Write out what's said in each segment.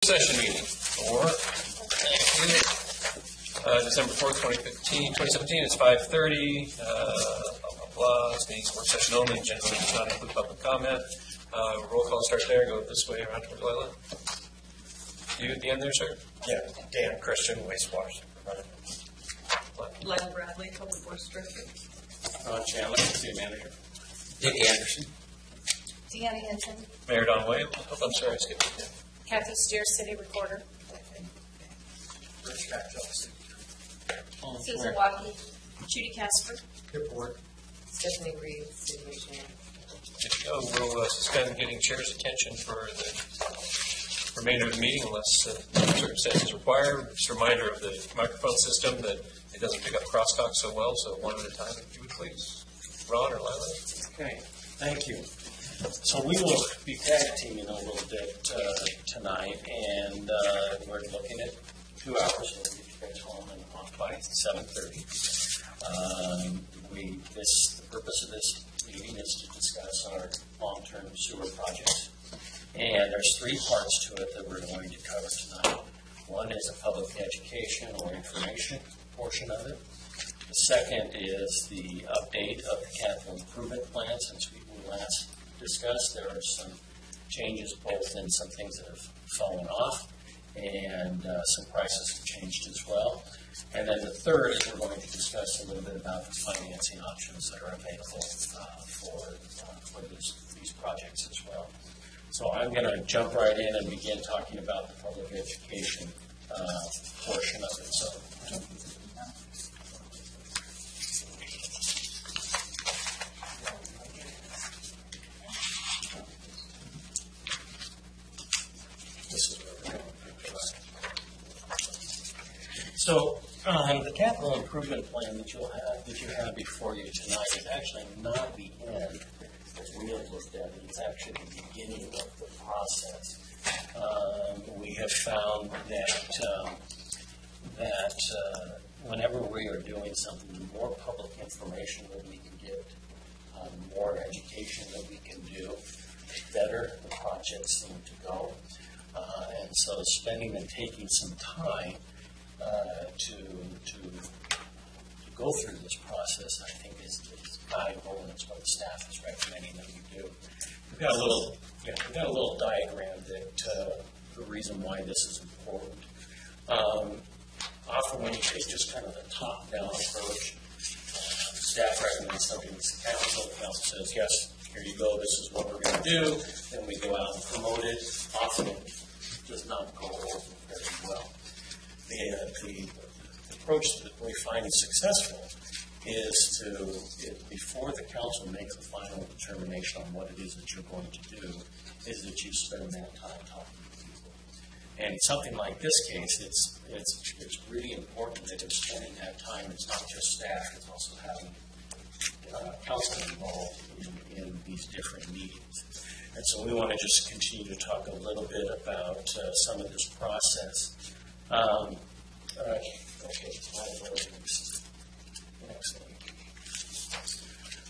Session meeting for December 4th, 2017. It's 5:30. It's the work session only. Generally does not include public comment. Roll call start there. Go this way around to Delilah. You at the end there, sir? Yeah, Dan Christian, wastewater supervisor. Len Bradley, Public Works Director. Ron Chandler, City Manager. Dick Anderson. Deanna Hinton. Mayor Don Wade. Oh, I'm sorry, I skipped it. Kathy Steer, City Recorder. Rich Johnson. Susan Watkey. Judy Casper. Good board. Stephanie Reed, City Engineer. We'll suspend getting chair's attention for the remainder of the meeting unless circumstances require. Just a reminder of the microphone system that it doesn't pick up crosstalk so well, so one at a time, if you would please. Ron or Lila? Okay, thank you. So we will be tag teaming a little bit tonight, and we're looking at 2 hours, so we'll get you guys home and off by 7:30. The purpose of this meeting is to discuss our long-term sewer projects. And there's 3 parts to it that we're going to cover tonight. One is a public education or information portion of it. The second is the update of the capital improvement plan since we last discussed. There are some changes both in some things that have fallen off and some prices have changed as well. And then the third is we're going to discuss a little bit about the financing options that are available for these projects as well. So I'm going to jump right in and begin talking about the public education portion of it. So, this is where we're going. So the capital improvement plan that you have before you tonight is actually not the end as we have looked at it. It's actually the beginning of the process. We have found that whenever we are doing something, the more public information that we can get, the more education that we can do, the better the projects seem to go. And so spending and taking some time to go through this process, I think, is valuable, and it's what the staff is recommending that we do. We've got a little diagram that the reason why this is important. Often when you take just kind of a top-down approach, staff recommends something to the council says, yes, here you go, this is what we're going to do, then we go out and promote it. Often it does not go over very well. The approach that we find is successful is before the council makes the final determination on what it is that you're going to do, is that you spend that time talking to people. And something like this case, it's really important that it's spending that time. It's not just staff; it's also having council involved in these different meetings. And so we want to just continue to talk a little bit about some of this process.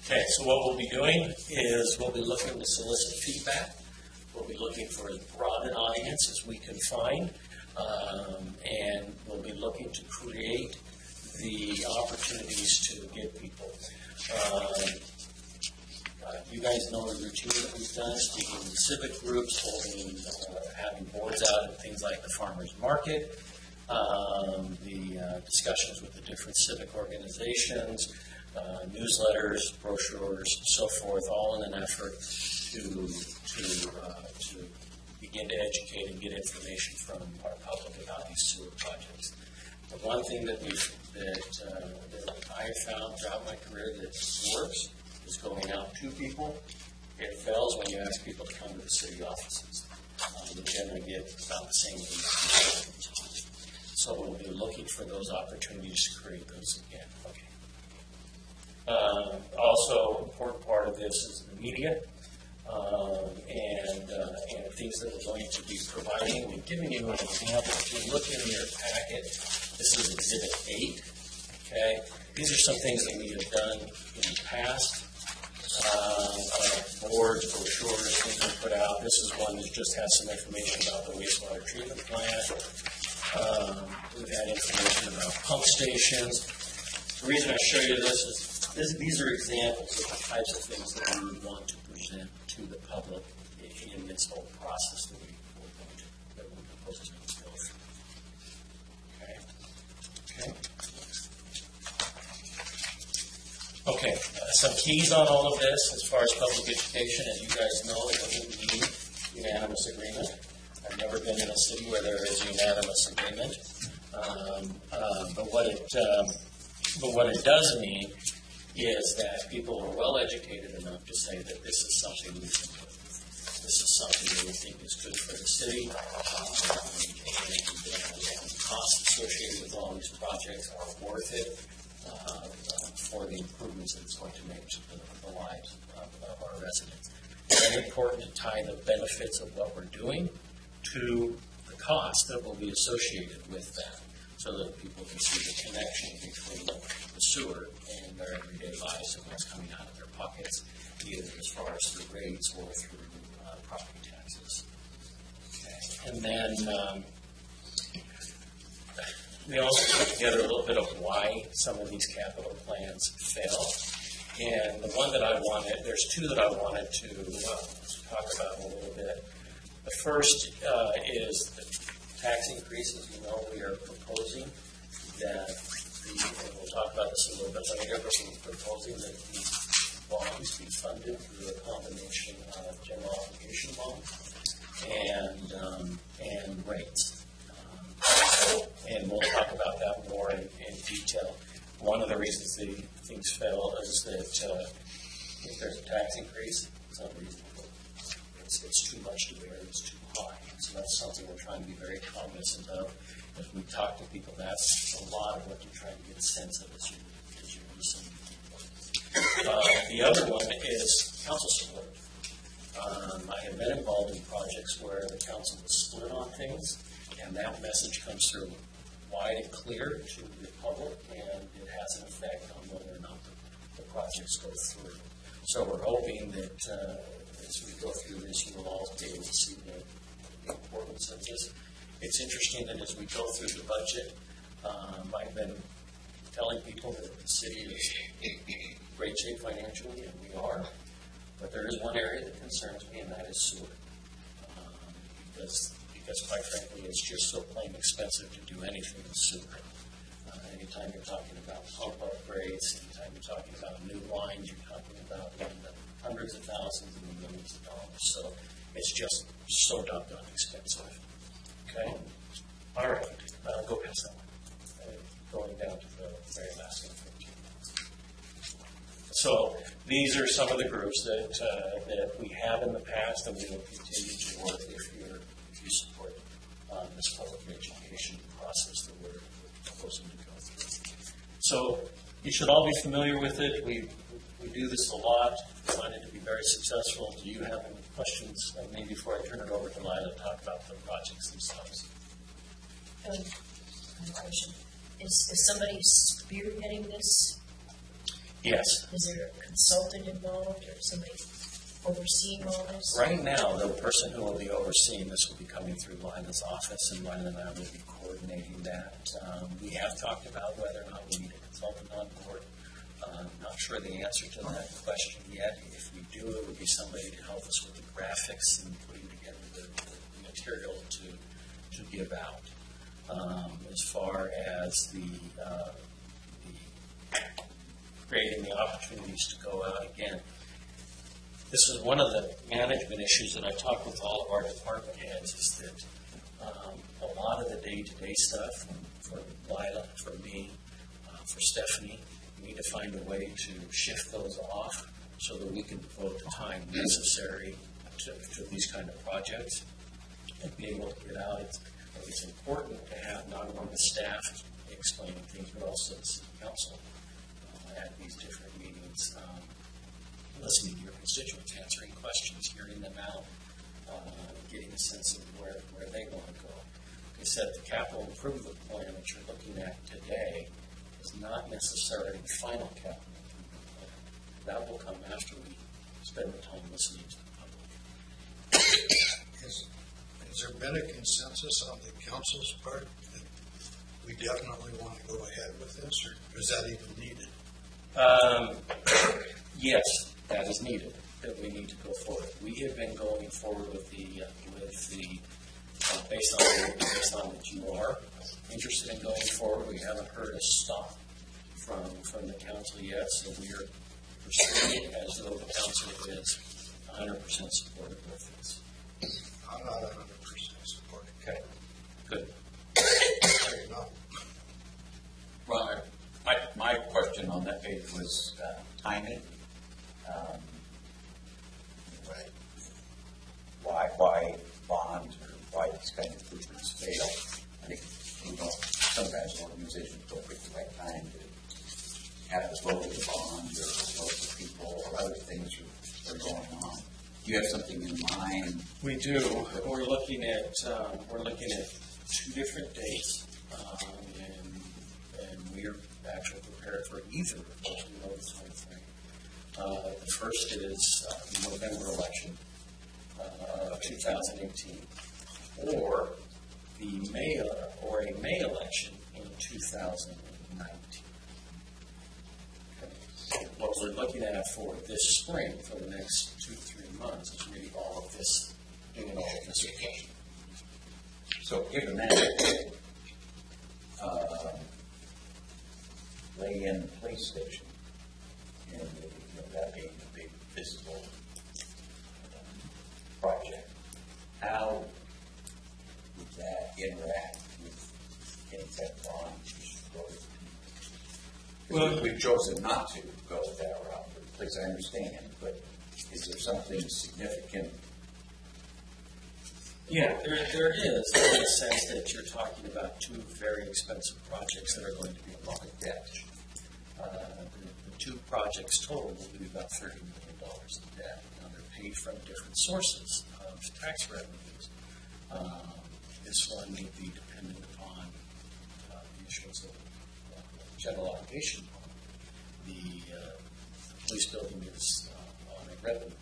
Okay, so what we'll be doing is we'll be looking to solicit feedback. We'll be looking for as broad an audience as we can find, and we'll be looking to create the opportunities to get people. You guys know the routine that we've done, speaking to civic groups, having boards out at things like the farmers market, the discussions with the different civic organizations, newsletters, brochures, and so forth, all in an effort to begin to educate and get information from our public about these sewer projects. The one thing that I have found throughout my career that works is going out to people. It fails when you ask people to come to the city offices. You generally get about the same response. So we'll be looking for those opportunities to create those again. Okay. Also, important part of this is the media and things that we're going to be providing. We've given you an example. If you look in your packet, this is Exhibit 8. Okay, these are some things that we have done in the past. boards, brochures, things we put out. This is one that just has some information about the wastewater treatment plant. We've had information about pump stations. The reason I show you this is these are examples of the types of things that we would want to present to the public in this whole process that we're proposing to go through. Okay, some keys on all of this as far as public education. As you guys know, it doesn't need unanimous agreement. I've never been in a city where there is unanimous agreement. But what it does mean is that people are well educated enough to say that this is something we can do. This is something that we think is good for the city, and the costs associated with all these projects are worth it for the improvements that it's going to make to the lives of our residents. It's very important to tie the benefits of what we're doing to the cost that will be associated with that, so that people can see the connection between the sewer and their everyday lives and what's coming out of their pockets, either as far as through rates or through property taxes. Okay. And then we also put together a little bit of why some of these capital plans fail. And the one that I wanted, there's two that I wanted to talk about a little bit. The first is the tax increases. You know, we are proposing that and we'll talk about this a little bit later, but we're proposing that these bonds be funded through a combination of general obligation bonds and rates. And we'll talk about that more in detail. One of the reasons things fail is that if there's a tax increase, it's unreasonable. It's too much to bear, it's too high. So that's something we're trying to be very cognizant of. As we talk to people, that's a lot of what you're trying to get a sense of as you listen to people. The other one is council support. I have been involved in projects where the council was split on things, and that message comes through wide and clear to the public, and it has an effect on whether or not the projects go through. So we're hoping that as we go through this, you will all be able to see the importance of this. It's interesting that as we go through the budget, I've been telling people that the city is in great shape financially, and we are. But there is one area that concerns me, and that is sewer. Because quite frankly, it's just so plain expensive to do anything with sewer. Anytime you're talking about pump upgrades, anytime you're talking about new lines, you're talking about hundreds of thousands and millions of dollars. So it's just so doggone expensive. Okay? All right. Go past that one. Going down to the very last one. So these are some of the groups that we have in the past, and we will continue to work if you support this public education process that we're proposing to go through. So you should all be familiar with it. We do this a lot. We find it to be very successful. Do you have any questions? Maybe before I turn it over to Lila to talk about the projects themselves. I have a question. Is somebody spearheading this? Yes. Is there a consultant involved or somebody overseeing all this? Right now, the person who will be overseeing this will be coming through Lila's office, and Lila and I will be coordinating that. We have talked about whether or not we need a consultant on board. Not sure the answer to that question yet. If we do, it would be somebody to help us with the graphics and putting together the material to give out. As far as the creating the opportunities to go out again. This is one of the management issues that I talk with all of our department heads is that a lot of the day-to-day stuff for Lila, for me, for Stephanie, we need to find a way to shift those off so that we can devote the time necessary to these kind of projects and be able to get out. It's important to have not only the staff explaining things, but also the city council at these different meetings, listening to your constituents, answering questions, hearing them out, getting a sense of where they want to go. Like I said, the capital improvement plan that you're looking at today is not necessarily the final capital improvement plan. That will come after we spend the time listening to the public. Has there been a consensus on the council's part that we definitely want to go ahead with this, or is that even needed? Yes, that is needed, that we need to go forward. We have been going forward with based on that you are interested in going forward. We haven't heard a stop from the council yet, so we are pursuing it as though the council is 100% supportive of this. I'm not 100% supportive. Okay, good. Fair enough. Well, my question on that page was timing. Why bonds or why these kind of improvements fail? I think, sometimes organizations don't pick the right time to have a vote of bonds or vote of people or other things are going on. Do you have something in mind? We do. We're looking at 2 different dates, and we are actually prepared for either of those. We know the time frame. The first is the November election of 2018, or a May election in 2019. Okay. What we're looking at for this spring, for the next 2 to 3 months, is really all of this, doing all of this occasion. So given that, lay in the police station, and that being a big physical project, how would that interact with any type of bond? Well, we've chosen not to go that route, because I understand, but is there something significant? Yeah, there is, in the sense that you're talking about 2 very expensive projects that are going to be a lot of debt. The 2 projects total will be about $30 million in debt. Now, they're paid from different sources of tax revenues. This one may be dependent upon the issuance of general obligation bond. The police building is on a revenue.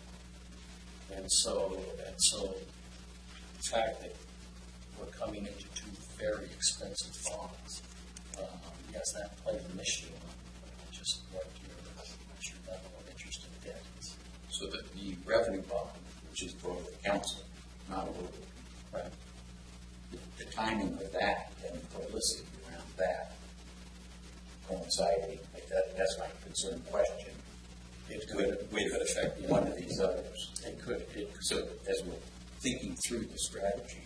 And so the fact that we're coming into 2 very expensive bonds, yes, that plays an issue on just what your level of interest in debt is. So that the revenue bond, which is for the council, not a local, Right. the timing of that and the publicity around that coinciding, like that's my concern question. It could affect one of these others. It could. So as we're thinking through the strategy,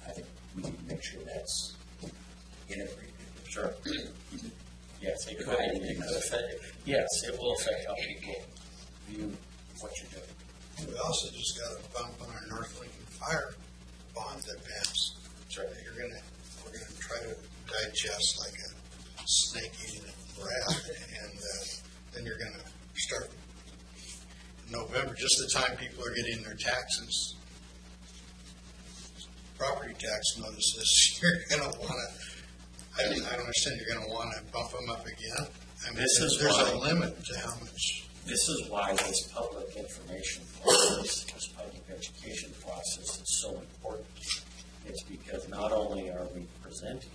I think we need to make sure that's integrated. Sure. Yes, it could affect. Yes, it will affect how people view what you're doing. We also just got a bump on our North Lincoln Fire bond that passed. That's right. We're gonna try to digest like a snake eating a rat, and then you're gonna start in November, just the time people are getting their taxes, property tax notices. You're gonna want to. I don't understand. You're going to want to bump them up again. I mean, there's a limit to how much. This is why this public information process, this public education process is so important. It's because not only are we presenting,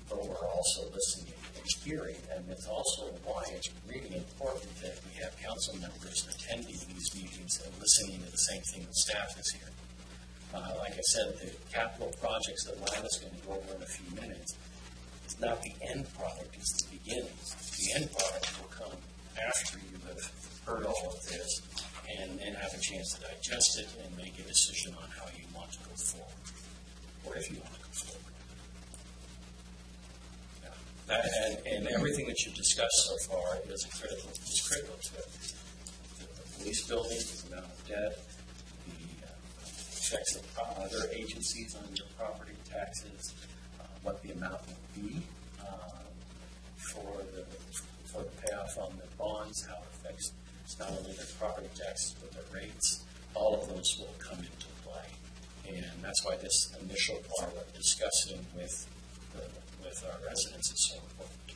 but we're also listening and hearing. And it's also why it's really important that we have council members attending these meetings and listening to the same thing that staff is hearing. Like I said, the capital projects that Lana's going to go over in a few minutes, it's not the end product, it's the beginning. The end product will come after you have heard all of this and have a chance to digest it and make a decision on how you want to go forward, or if you want to go forward. Yeah. And everything that you've discussed so far is critical to it. The police building, the amount of debt, the effects of other agencies on your property taxes, what the amount will be for the payoff on the bonds, how it affects not only their property taxes but their rates. All of those will come into play, and that's why this initial part of discussing with our residents is so important.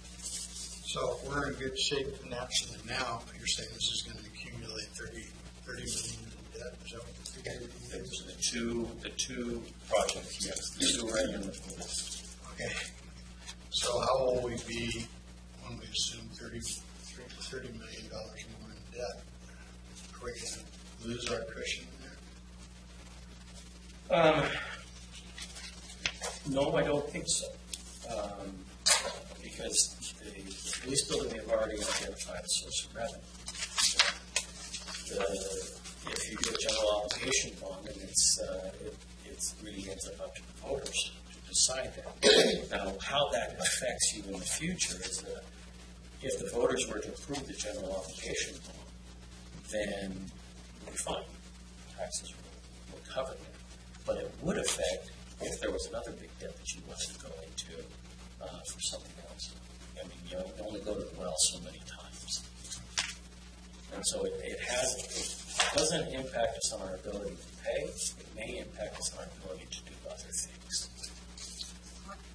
So if we're in good shape financially now, but you're saying this is going to accumulate 30 million in debt, is that what The two projects, yes, the sewer and the police. Okay. So how will we be when we assume $30 million more in debt? Are we going to lose our cushion there? No, I don't think so. Because the police building, they've already identified a source of revenue. If you do a general obligation bond, and it really ends up to the voters to decide that. Now, how that affects you in the future is that if the voters were to approve the general obligation bond, then we'll be fine. Taxes will cover that. But it would affect if there was another big debt that you wasn't going to for something else. I mean, you only go to the well so many times. And so it doesn't impact us on our ability to pay. It may impact us on our ability to do other things.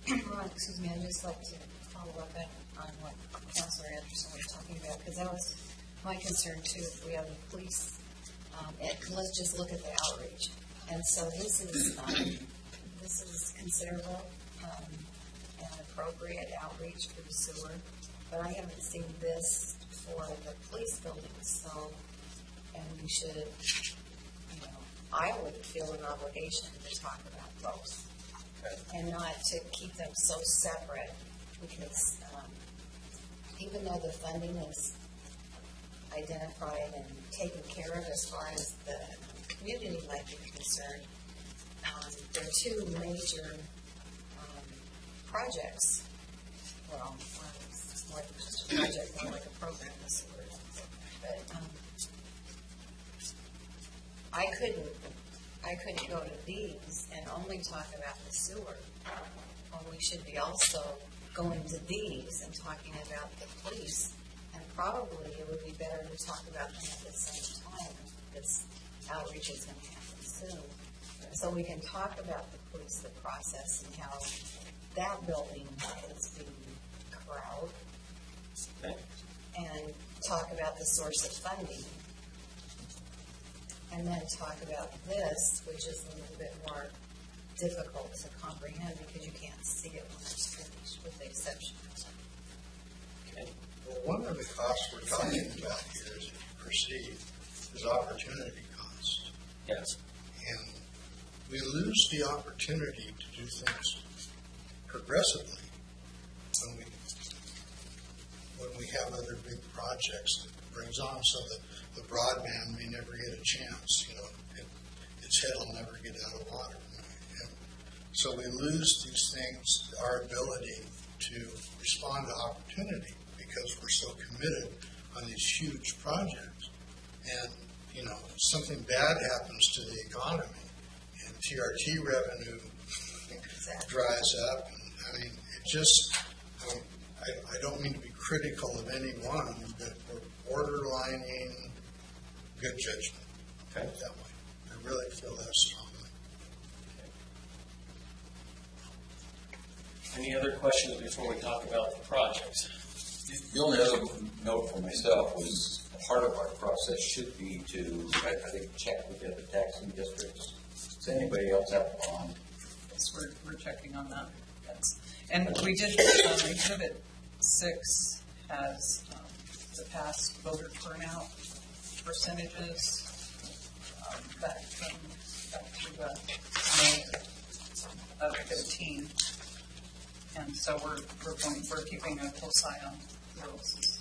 Excuse me, I'd just like to follow up on what Councilor Anderson was talking about, because that was my concern too. If we have the police, let's just look at the outreach. And so this is considerable and appropriate outreach for the sewer, but I haven't seen this for the police building. So, and we should, I would feel an obligation to talk about both, and not to keep them so separate, because even though the funding is identified and taken care of as far as the community might be concerned, there are two major projects. Well, it's more than just a project, more like a program, this word. But I couldn't go to these and only talk about the sewer. Well, we should be also going to these and talking about the police. And probably it would be better to talk about them at the same time. This outreach is going to happen soon. So we can talk about the police, the process, and how that building is being corralled. And talk about the source of funding. And then talk about this, which is a little bit more difficult to comprehend because you can't see it when it's finished, with the exception of Well, one of the costs we're talking about here, as you perceive, is opportunity cost. Yes. And we lose the opportunity to do things progressively when we have other big projects that brings on, so that the broadband may never get a chance. Its head will never get out of water. And so we lose these things, our ability to respond to opportunity, because we're so committed on these huge projects. And, something bad happens to the economy, and TRT revenue dries up. And, it just, I don't mean to be critical of anyone, but we're borderlining good judgment. Okay. That way. I really feel that strongly. Any other questions before we talk about the projects? The only other note for myself was part of our process should be to, I think, check with the other taxing districts. Does anybody else have a bond? Yes, we're checking on that. Yes. And we did, Exhibit 6 has the past voter turnout percentages back to May of 15. And so we're keeping a close eye on those.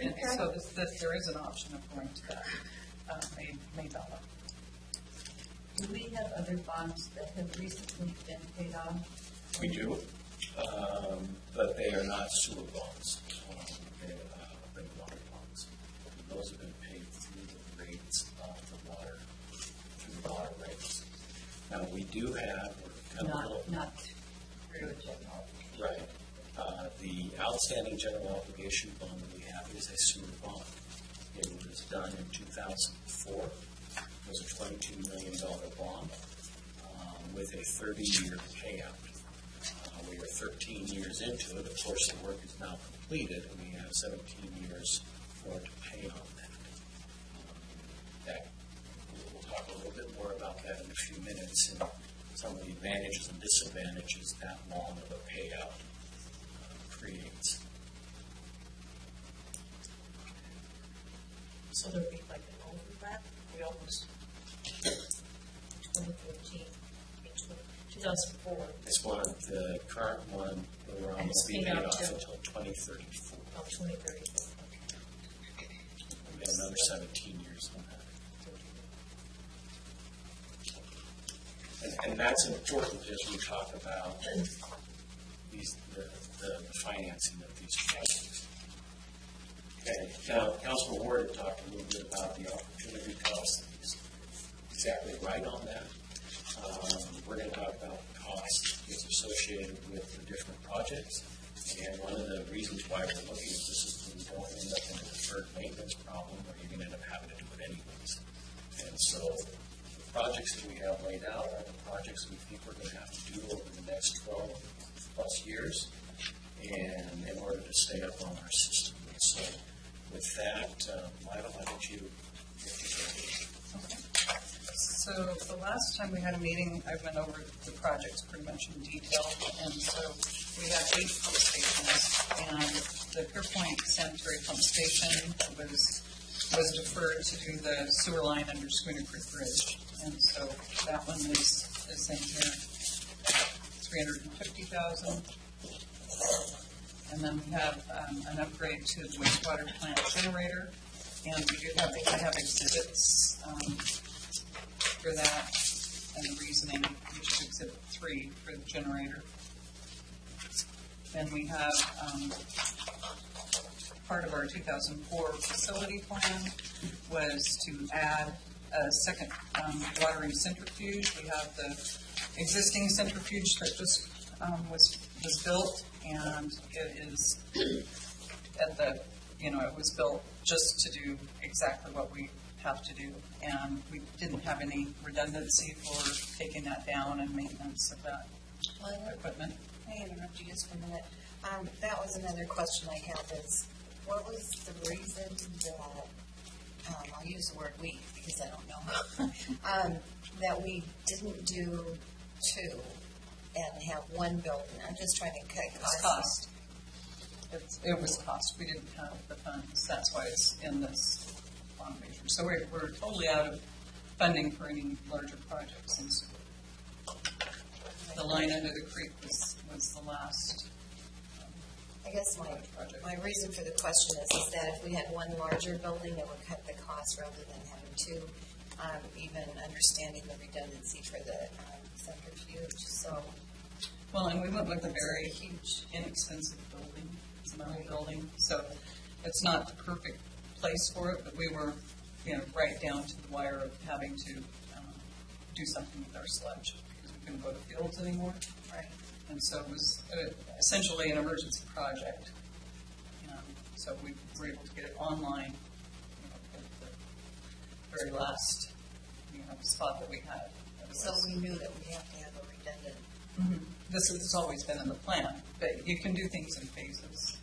And so there is an option of going to that May ballot. Do we have other bonds that have recently been paid off? We do, but they are not sewer bonds. They have been water bonds. And those have been paid through the rates of the water, through the water rates. Now, we do have... Not through a general. Right. The outstanding general obligation bond that we have is a sewer bond. It was done in 2004. It was a $22 million bond with a 30-year payout. We are 13 years into it. Of course, the work is now completed, and we have 17 years more to pay on that. We'll talk a little bit more about that in a few minutes, and some of the advantages and disadvantages that long of a payout creates. So there'd be like an overlap, we almost, 2014, 2004. This one, the current one, we're on, will be paid off until 2034. Oh, 2034, okay. We have another 17 years on that. And that's important as we talk about the financing of these projects. Okay, now Councilman Ward had talked a little bit about the opportunity cost. He's exactly right on that. We're going to talk about the cost that's associated with the different projects. And one of the reasons why we're looking at this is we don't end up in a deferred maintenance problem where you're going to end up having to do it anyways. And so the projects that we have laid out are the projects we think we're going to have to do over the next 12 plus years and in order to stay up on our system. And so with that, Lila, why don't you So the last time we had a meeting, I went over the projects pretty much in detail, and so we had 8 pump stations, and the Pierpoint Sanitary Pump Station was deferred to do the sewer line under Schooner Creek Bridge, and so that one is in here, $350,000. And then we have an upgrade to the wastewater plant generator, and we do have exhibits for that and the reasoning, which is Exhibit 3 for the generator. Then we have part of our 2004 facility plan was to add a second watering centrifuge. We have the existing centrifuge that just was built, and it is at the, it was built just to do exactly what we have to do, and we didn't have any redundancy for taking that down and maintenance of that equipment. May I interrupt you just for a minute? That was another question I had is, what was the reason that, I'll use the word we because I don't know, that we didn't do 2 and have 1 building? I'm just trying to cut costs. It was cost. We didn't have the funds. That's why it's in this bond measure. So we're totally out of funding for any larger projects in sewer. The line under the creek was the last. I guess my reason for the question is that if we had 1 larger building, it would cut the cost rather than having 2. Even understanding the redundancy for the centrifuge. So, well, and we went with a very huge, inexpensive building. It's an old building, so it's not the perfect place for it. But we were, right down to the wire of having to do something with our sludge because we couldn't go to fields anymore. right. And so it was essentially an emergency project. So we were able to get it online at the very last spot that we had. So we knew that we have to have a redundant. Mm-hmm. This has always been in the plan, but you can do things in phases.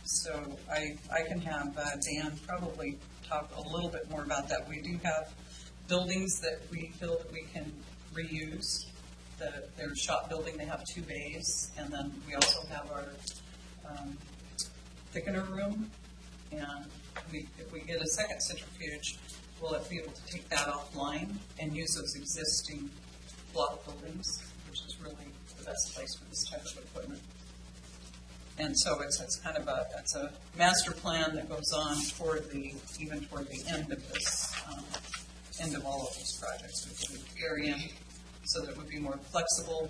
So I can have Dan probably talk a little bit more about that. We do have buildings that we feel that we can reuse. Their shop building, they have 2 bays, and then we also have our thickener room. And if we get a second centrifuge, we'll be able to take that offline and use those existing block buildings, which is really the best place for this type of equipment. And so it's kind of a master plan that goes on even toward the end of this, end of all of these projects. We can do the very end so that it would be more flexible,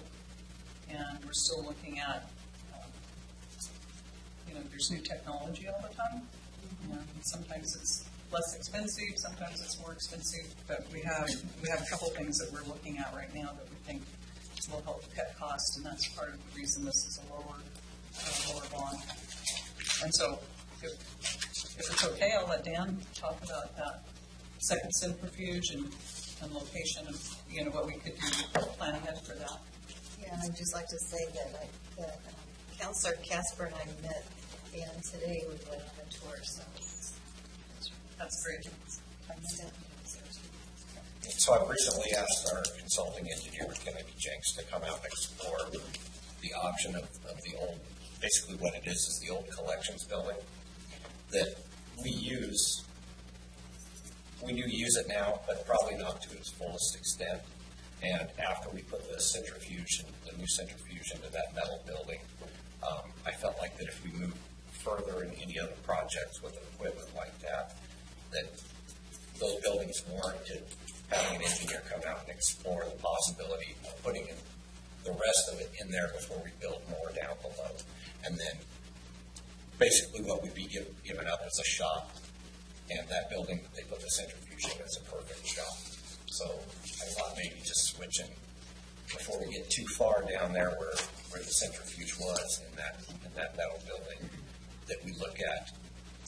and we're still looking at, there's new technology all the time. Sometimes it's less expensive, sometimes it's more expensive, but we have a couple things that we're looking at right now that we think will help cut costs, and that's part of the reason this is a lower bond. And so, if it's okay, I'll let Dan talk about that second centrifuge and location of what we could do, plan ahead for that. Yeah, I'd just like to say that Counselor Casper and I met, and today we went on a tour, so That's great. I met him. So I've recently asked our consulting engineer, Kennedy Jenks, to come out and explore the option of the old, basically what it is the old collections building that we use. We do use it now, but probably not to its fullest extent. And after we put the centrifuge, the new centrifuge into that metal building, I felt like that if we move further in any other projects with equipment like that, that those buildings warranted having an engineer come out and explore the possibility of putting in the rest of it in there before we build more down below. And then basically what we'd be given up as a shop, and that building that they put the centrifuge in is a perfect shop. So I thought maybe just switching before we get too far down there where the centrifuge was in that metal building, that we look at,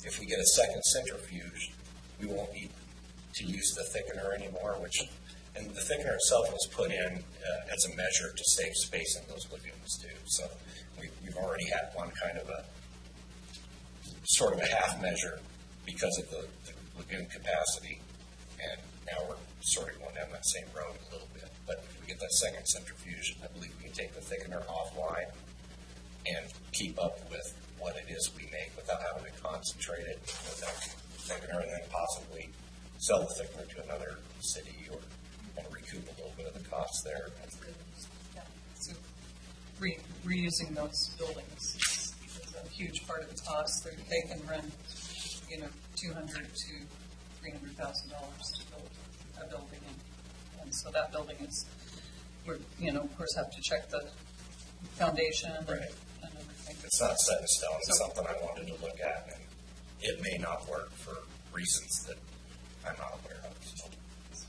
if we get a second centrifuge, we won't need to use the thickener anymore, and the thickener itself was put in as a measure to save space in those lagoons too. So we've already had one kind of a sort of a half measure because of the lagoon capacity, and now we're sort of going down that same road a little bit. But if we get that second centrifuge, I believe we can take the thickener offline and keep up with what it is we make without having to concentrate it with that thickener, and then possibly sell the thickener to another city and recoup a little bit of the costs there. That's good. Yeah. So reusing those buildings is a huge part of the cost. They can run, $200,000 to $300,000 to build a building, and so that building is, of course, have to check the foundation and everything. It's not set in stone. It's something I wanted to look at, and it may not work for reasons that I'm not aware of. So.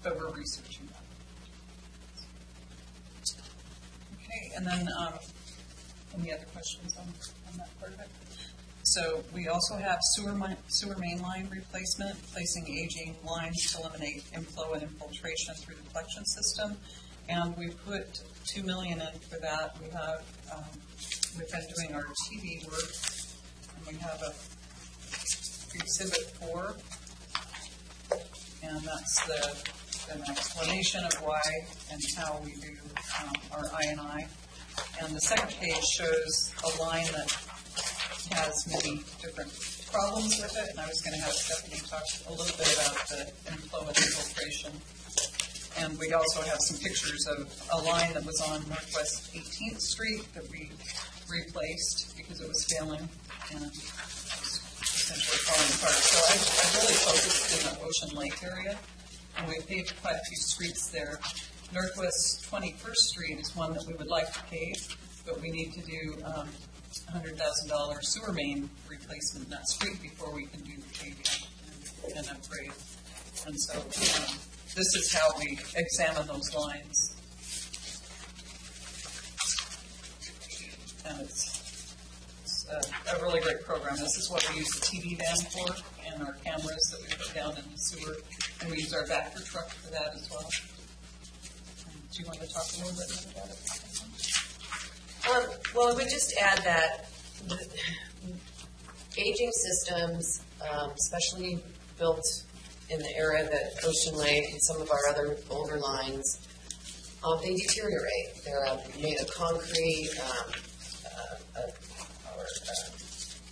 But we're researching that. Okay, and then any other questions on that part of it? So we also have sewer main line replacement, placing aging lines to eliminate inflow and infiltration through the collection system. And we put $2 million in for that. We have we've been doing our TV work, and we have Exhibit 4, and that's an explanation of why and how we do our I&I. And the second page shows a line that has many different problems with it, and I was going to have Stephanie talk a little bit about the inflow and infiltration. And we also have some pictures of a line that was on Northwest 18th Street that we replaced because it was failing and essentially falling apart. So I really focused in the Ocean Lake area, and we paved quite a few streets there. Northwest 21st Street is one that we would like to pave, but we need to do $100,000 sewer main replacement in that street before we can do the paving and upgrade. And so this is how we examine those lines. And it's a really great program. This is what we use the TV van for, and our cameras that we put down in the sewer. And we use our backer truck for that as well. Do you want to talk a little bit more about it? Well, I would just add that aging systems, especially built in the area that Ocean Lake and some of our other older lines, they deteriorate. They're made of concrete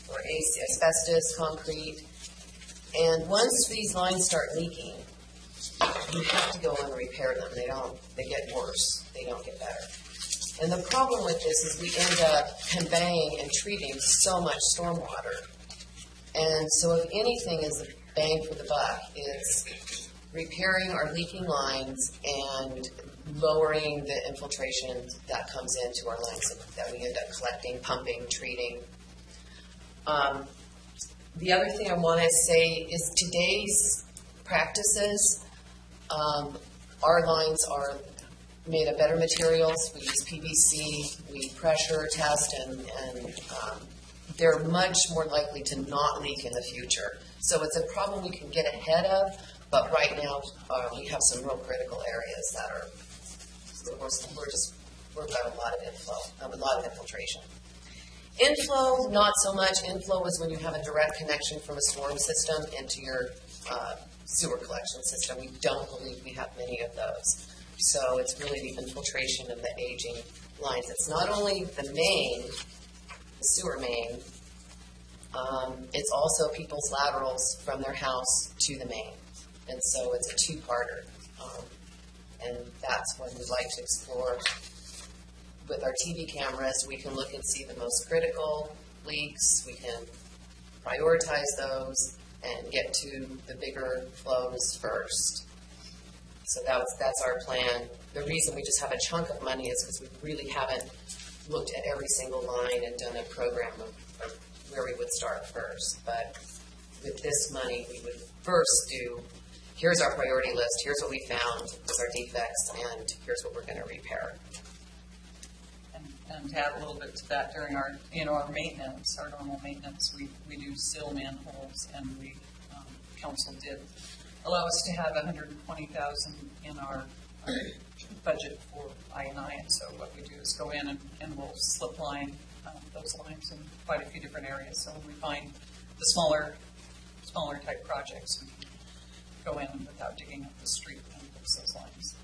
or asbestos concrete. And once these lines start leaking, you have to go and repair them. They get worse. They don't get better. And the problem with this is we end up conveying and treating so much stormwater. And so if anything is a bang for the buck, it's repairing our leaking lines and lowering the infiltration that comes into our lines that we end up collecting, pumping, treating. The other thing I want to say is today's practices, our lines are made of better materials. We use PVC, we pressure test, and they're much more likely to not leak in the future. So it's a problem we can get ahead of, but right now we have some real critical areas that we're just we've got a lot of inflow, a lot of infiltration. Inflow, not so much. Inflow is when you have a direct connection from a storm system into your sewer collection system. We don't believe we have many of those. So it's really the infiltration of the aging lines. It's not only the main, the sewer main, it's also people's laterals from their house to the main. And so it's a two-parter. And that's what we'd like to explore. With our TV cameras, we can look and see the most critical leaks. We can prioritize those and get to the bigger flows first. So that's our plan. The reason we just have a chunk of money is because we really haven't looked at every single line and done a program of where we would start first. But with this money, we would first do, here's our priority list, here's what we found, here's our defects, and here's what we're going to repair. And to add a little bit to that, during our maintenance, our normal maintenance, we do seal manholes, and council did allow us to have $120,000 in our budget for I&I, and so what we do is go in and we'll slip line those lines in quite a few different areas. So when we find the smaller type projects, we can go in without digging up the street and fix those lines.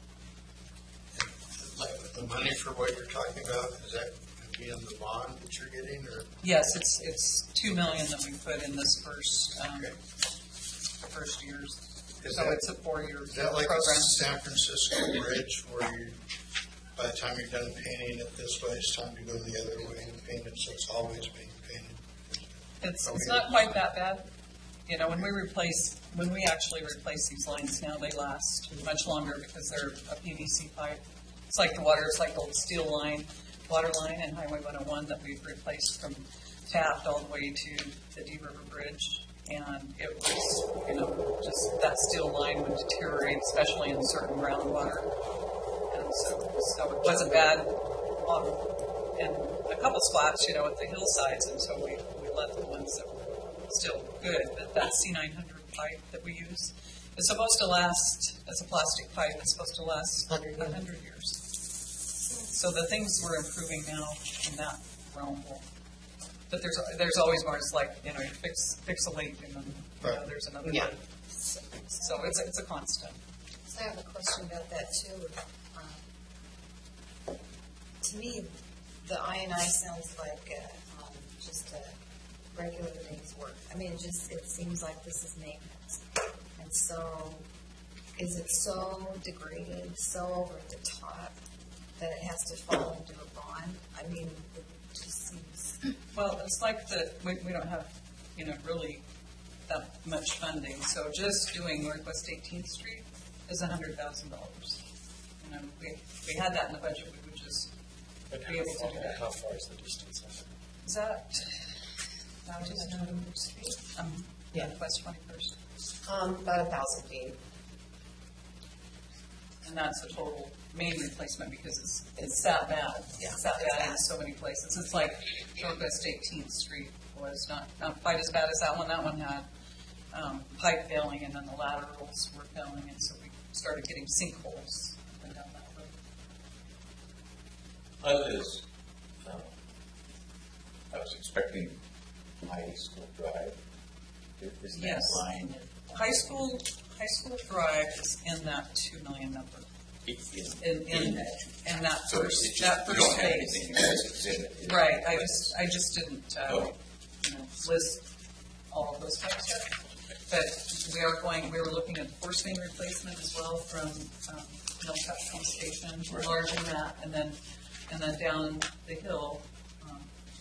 The money for what you're talking about, is that going to be in the bond that you're getting, or? Yes, it's $2 million that we put in this first years. So it's a 4-year Is that like program. a San Francisco bridge where you, by the time you're done painting it this way, it's time to go the other way and paint it, so it's always being painted? It's not quite that bad. You know, when we actually replace these lines now, they last much longer because they're a PVC pipe. It's like the old steel line, water line in Highway 101 that we've replaced from Taft all the way to the Deep River Bridge. And it was, just that steel line would deteriorate, especially in certain groundwater. And so it wasn't bad in a couple spots, at the hillsides, and so we left the ones that were still good. But that C900 pipe that we use is supposed to last, as a plastic pipe, it's supposed to last 100 years. So the things we're improving now in that realm will. But there's always more. It's like you fix a leak and then there's another. Yeah. Leak. So it's a constant. So I have a question about that too. To me, the I&I sounds like just a regular day's work. I mean, it seems like this is maintenance, and so is it so degraded, so over the top that it has to fall into a bond? I mean, it just seems. Well, it's like we don't have, really that much funding. So just doing Northwest 18th Street is $100,000. We had that in the budget. We would just be able to do that. How far is the distance? Is that just Northwest Street? Yeah. Northwest 21st. About 1,000 feet. And that's a total main replacement because it's that bad. Yeah. It's that bad in so many places. It's like Northwest 18th Street was not quite as bad as that one. That one had pipe failing, and then the laterals were failing, and so we started getting sinkholes up and down that road. I was expecting High School Drive. Is that Yes. line? High School Drive is in that $2 million number. In that So first it's just, you don't have phase. anything you guys exhibit. Right. I just didn't list all of those types yet. But we were looking at the force main replacement as well from Millcut Pump Station, enlarging that, and then down the hill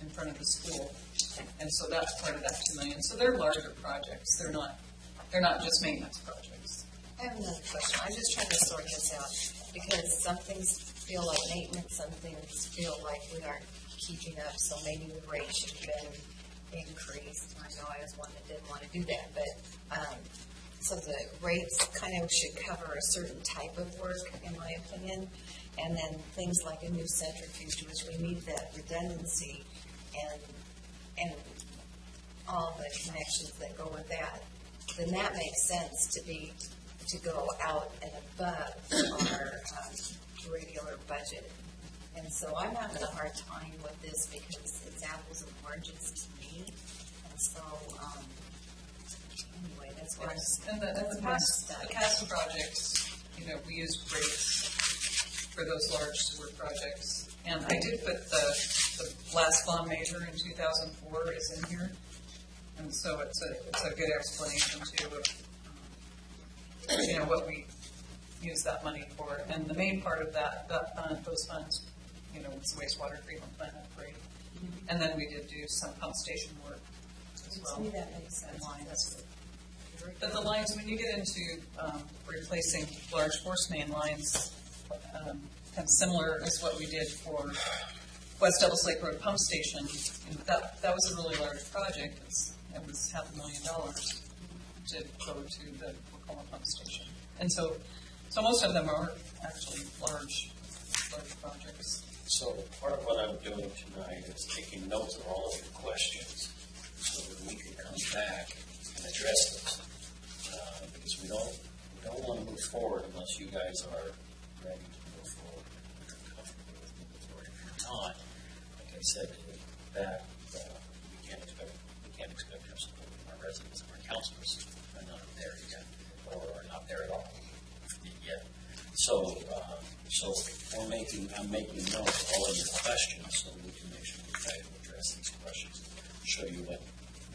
in front of the school. And so that's part of that $2 million. So they're larger projects. They're not just maintenance projects. I have another question. I'm just trying to sort this out because some things feel like maintenance, some things feel like we aren't keeping up. So maybe the rate should have been increased. I know I was one that didn't want to do that, but so the rates kind of should cover a certain type of work, in my opinion, and then things like a new centrifuge, which we need that redundancy and all the connections that go with that. Then that makes sense to go out and above our regular budget. And So I'm having a hard time with this because it's apples and oranges to me. And so, anyway, that's where And the past projects, we used rates for those large sewer projects. And I did put the last bond measure in 2004 is in here. And so it's a good explanation too of, what we use that money for. And the main part of those funds, was wastewater treatment plant upgrade. And then we did do some pump station work as well. to me that makes sense. Lines. But the lines, when you get into replacing large force main lines, kind of similar as what we did for West Devils Lake Road Pump Station, that was a really large project. It was $500,000 to go to the Wacola Pump Station. And so most of them are actually large projects. So part of what I'm doing tonight is taking notes of all of your questions so that we can come back and address those. Because we don't want to move forward unless you guys are ready to move forward and are comfortable with moving forward. If you're not, like I said back, we can't expect to have support from our residents and our councilors. Are not there yet, or are not there at all yet. So I'm making notes of all of your questions so we can make sure we try to address these questions, show you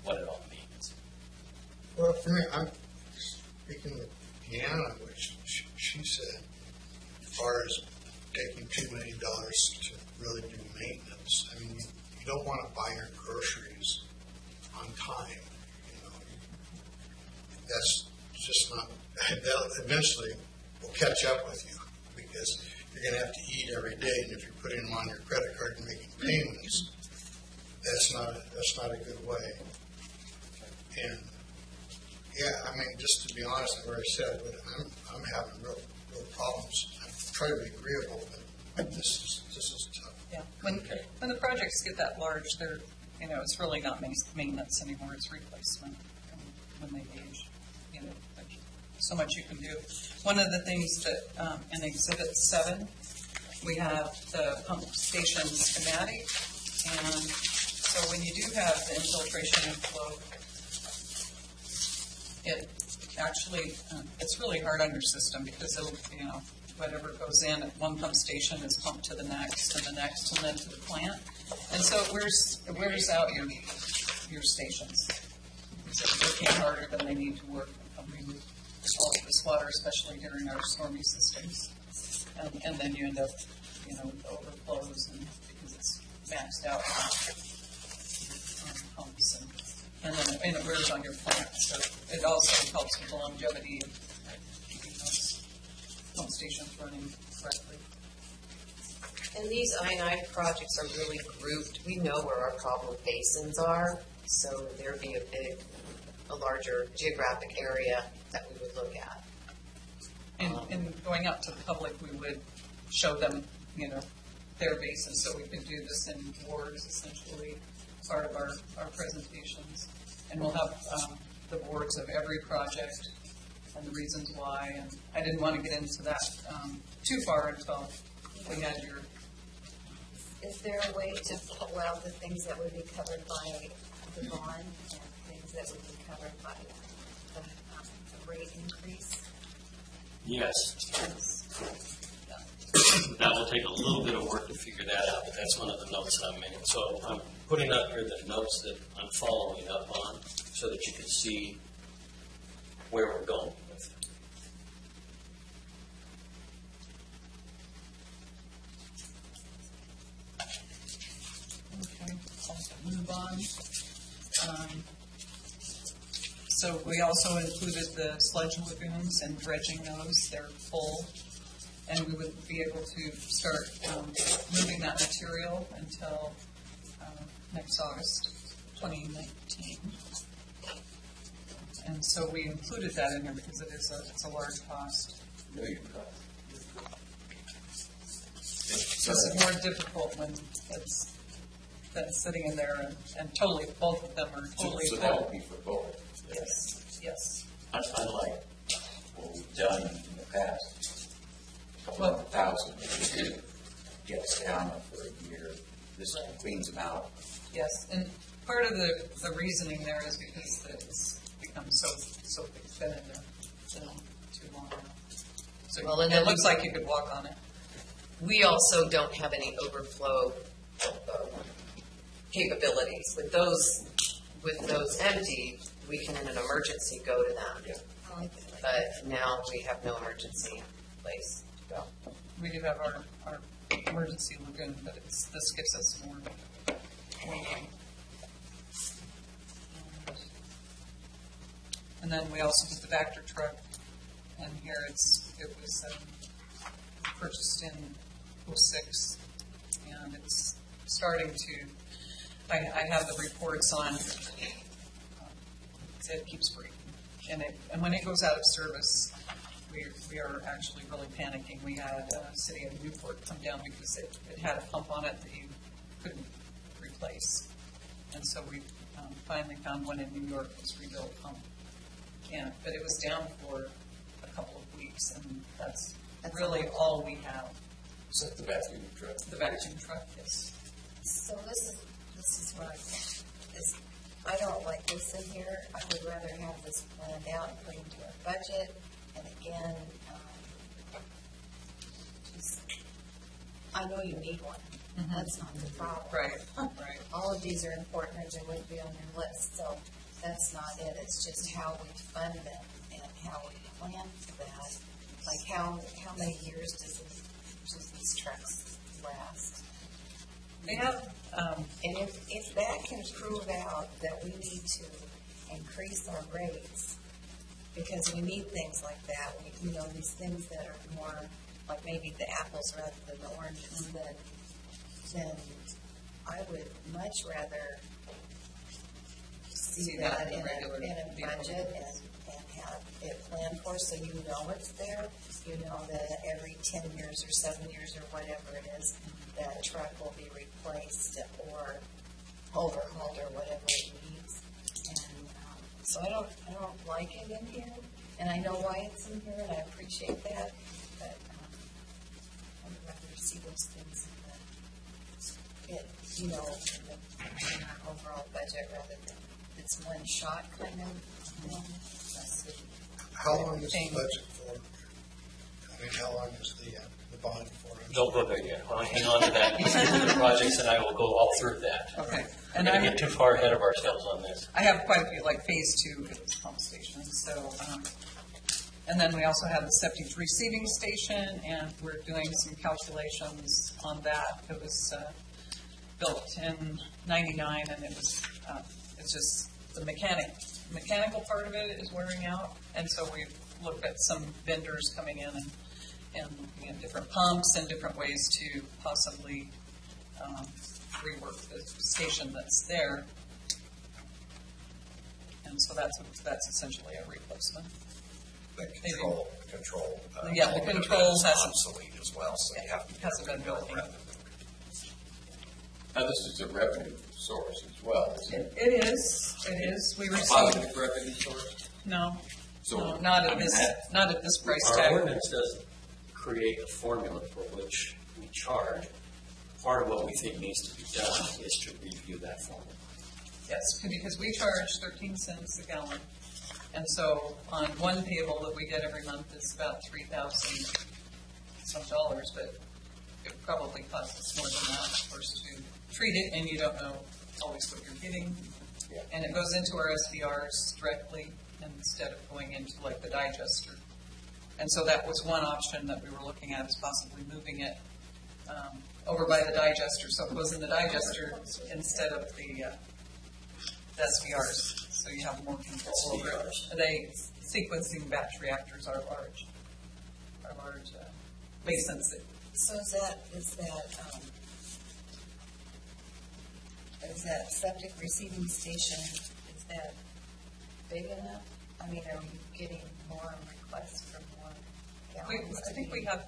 what it all means. Well, for me, I'm speaking with Deanna, which she said, as far as taking $2 million to really do maintenance. I mean, you don't want to buy your groceries on time. That's just not. They'll eventually will catch up with you because you're going to have to eat every day, and if you're putting them on your credit card and making payments, that's not a good way. And yeah, I mean, just to be honest, I've already said, but I'm having real problems. I try to be agreeable, but this is tough. Yeah, when the projects get that large, they're it's really not maintenance anymore; it's replacement. When they age, there's so much you can do. One of the things that in Exhibit 7, we have the pump station schematic, and so when you do have the infiltration and flow, it actually it's really hard on your system because whatever goes in at one pump station is pumped to the next and the next and then to the plant, and so it wears out your stations. So they're working harder than they need to work and remove all of this water, especially during our stormy systems, and then you end up with overflows because it's maxed out on pumps and then it wears on your plant. So it also helps with the longevity of keeping those pump stations running correctly. And these I&I projects are really grouped. We know where our problem basins are, so there'd be a larger geographic area that we would look at. And going out to the public, we would show them, their basins, so we could do this in wards, essentially, part of our presentations. And we'll have the boards of every project and the reasons why. And I didn't want to get into that too far until we had your... Is there a way to pull out the things that would be covered by the bond and things that would be covered by the rate increase? Yes. That will take a little bit of work to figure that out, but that's one of the notes that I'm making. So I'm putting up here the notes that I'm following up on so that you can see where we're going with it. Okay, I'll move on. So we also included the sludge lagoons and dredging those. They're full. And we would be able to start moving that material until next August 2019. And so we included that in there because it's a large cost. It's just more difficult when it's sitting in there and totally, both of them are totally so full. that would be for both. Yes. Unlike what we've done in the past. Well, 1,000. gets down for a year, this cleans them out. Yes, and part of the reasoning there is because it's become so thick, it's been in there too long now. So Well, and it then looks like you could walk on it. We also don't have any overflow capabilities. With those empty, we can in an emergency go to them. I like that. But now we have no emergency place to go. We do have our emergency lagoon, but this gives us more room. And then we also did the Vector truck, and here it was purchased in '06, and it's starting to. I have the reports on. It keeps breaking, and when it goes out of service, we are actually really panicking. We had City of Newport come down because it had a pump on it that you couldn't replace, and so we finally found one in New York that's rebuilt pump. But it was down for a couple of weeks, and that's really all we have. Is that the vacuum truck? The vacuum truck, yes. So this is what I don't like this in here. I would rather have this planned out and put into our budget. And again, I know you need one. Mm-hmm. That's not the problem. Right. All of these are important, or they wouldn't be on your list. So that's not it. It's just how we fund them and how we plan for that. Like how many years does these trucks last? They have. And if that can prove out that we need to increase our rates, because we need things like that, these things that are more like maybe the apples rather than the oranges, then I would much rather see that in a budget and have it planned for, so you know it's there. You know that every 10 years or 7 years or whatever it is, that truck will be replaced or overhauled or whatever it needs. And so I don't like it in here, and I know why it's in here, and I appreciate that. But I would rather see those things in our overall budget rather than it's one shot kind of. How long is the budget for? I mean, how long is the bond for? Don't go there yet. I'll hang on to that. These are the projects, and I will go all through that. Okay. And I get too far ahead of ourselves on this. I have quite a few, like phase 2 of this pump station. So, and then we also have the septic receiving station, and we're doing some calculations on that. It was built in '99, and it's just the mechanical part of it is wearing out, and so we've looked at some vendors coming in and looking at different pumps and different ways to possibly rework the station that's there. And so that's essentially a replacement. The control. Yeah, the control has obsolete as well, so you have to hasn't been built in. Now, this is a revenue source as well, isn't it? It is. We A receive positive revenue source? no, So, not at this price Our tag. ordinance doesn't create a formula for which we charge. Part of what we think needs to be done is to review that formula. Yes, because we charge 13 cents a gallon. And so on one payable that we get every month, it's about $3,000 some dollars, but it probably costs us more than that, of course, to treat it, and you don't know always what you're getting. Yeah. And it goes into our SVRs directly instead of going into like the digester. And so that was one option that we were looking at, is possibly moving it over by the digester, so it goes in the digester instead of the SVRs, so you have more control over it. They sequencing batch reactors are large basins. So is that septic receiving station, is that big enough? I mean, are we getting more requests for more gallons? I think we have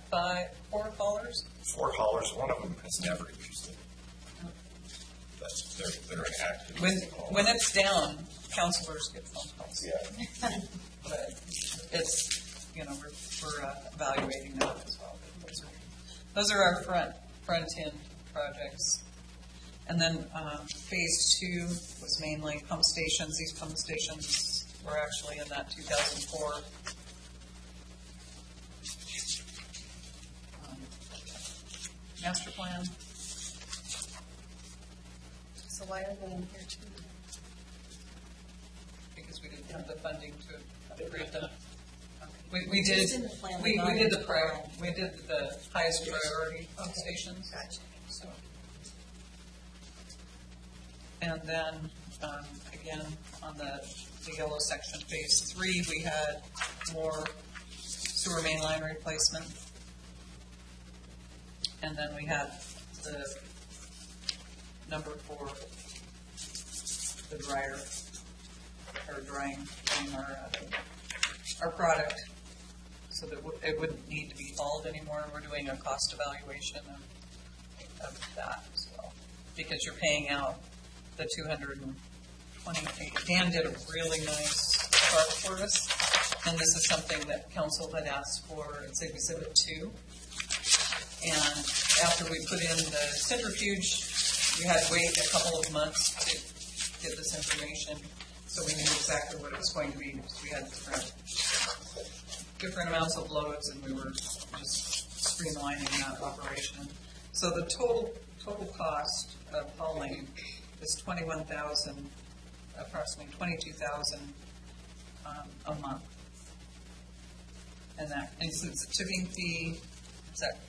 4 callers. 4 haulers, one of them has never used it. They're inactive. When it's down, counselors get phone calls. Yeah. But it's, we're evaluating that as well. Those are our front front-end projects. And then phase 2 was mainly pump stations. These pump stations were actually in that 2004 master plan. So why are they in here too? Because we didn't have the funding to upgrade them. We did, It's in the plan, we not did in the the prior, plan. we did the highest priority pump stations. Gotcha. So. And then, again, on the yellow section, phase 3, we had more sewer main line replacement. And then we had the number 4, the dryer, or drying our product, so that it wouldn't need to be hauled anymore. We're doing a cost evaluation of that as well, because you're paying out the 220. Dan did a really nice chart for us, and this is something that council had asked for. It's Exhibit 2. And after we put in the centrifuge, we had to wait a couple of months to get this information, so we knew exactly what it was going to be, because we had different amounts of loads, and we were just streamlining that operation. So the total cost of hauling is $21,000, approximately $22,000 a month, and that includes the tipping fee.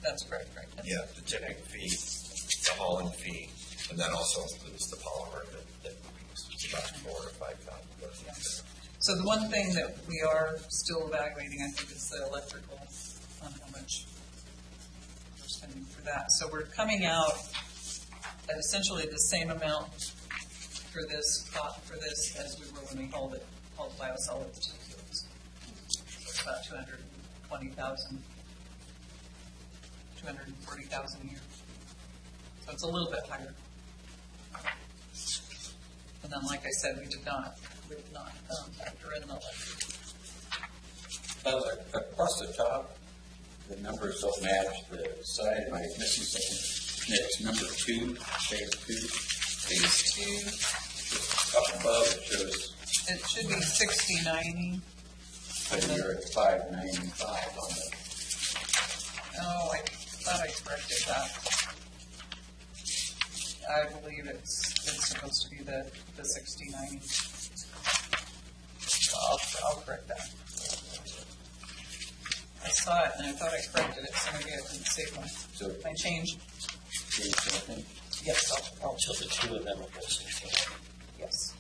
That's correct, right? Yeah, the tipping fee, the hauling fee, and that also includes the polymer that we use. It's about 4,000 to 5,000. Yeah. So the one thing that we are still evaluating, I think, is the electrical, on how much we're spending for that. So we're coming out at essentially the same amount for this as we were when we hauled biosolids to the fields. So it's about 240,000 a year. So it's a little bit higher. And then, like I said, we did not factor in the electric. Across the top, the numbers don't match the side. Am I missing something? It's number 2, phase 2. Phase 2, Up above, it shows, it should be 6090. but you're at 595 on the. Oh, I thought I corrected that. I believe it's supposed to be the 6090. I'll correct that. I saw it and I thought I corrected it, so maybe I didn't save my change. Change something? Yes, I'll So the two of them will go 16. yes.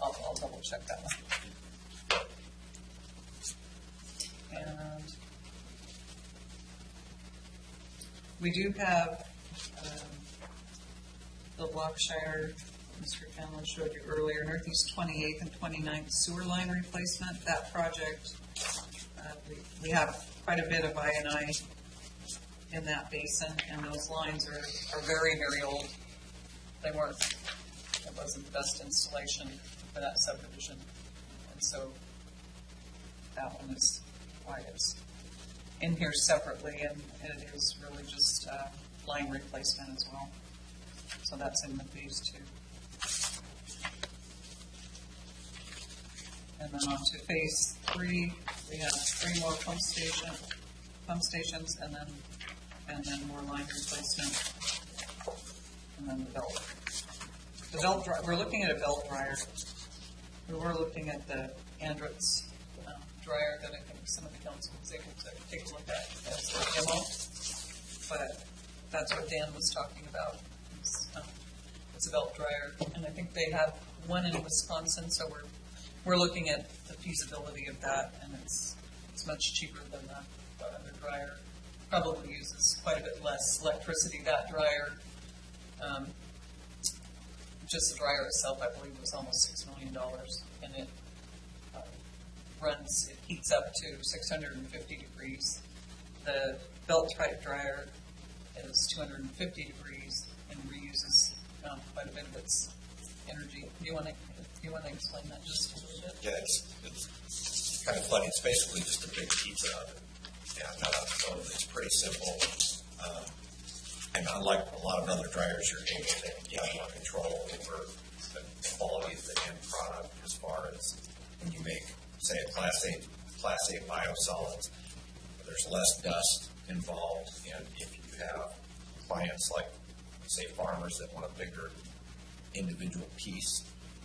I'll double check that one. And we do have the Blockshire, Mr. Cameron showed you earlier, Northeast 28th and 29th sewer line replacement. That project, we have quite a bit of I&I in that basin, and those lines are very, very old. It wasn't the best installation for that subdivision. And so that one is why it's in here separately, and it is really just line replacement as well. So that's in the phase 2. And then on to phase 3, we have 3 more pump stations, and then more line replacement, and then the belt. The belt dryer, we're looking at a belt dryer. We were looking at the Andritz dryer that I think some of the council was able to take a look at as a demo, but that's what Dan was talking about. It's a belt dryer, and I think they have one in Wisconsin, so we're looking at the feasibility of that, and it's much cheaper than the other dryer. Probably uses quite a bit less electricity. That dryer, just the dryer itself, I believe, was almost $6 million, and it it heats up to 650 degrees. The belt type dryer is 250 degrees and reuses quite a bit of its energy. Do you want to explain that just a little bit? Yeah, it's kind of funny. It's basically just a big pizza oven. And so it's pretty simple. And unlike a lot of other dryers, you're able to have more control over the quality of the end product as far as when you make, say, a Class A biosolids, there's less dust involved. And if you have clients like, say, farmers that want a bigger individual piece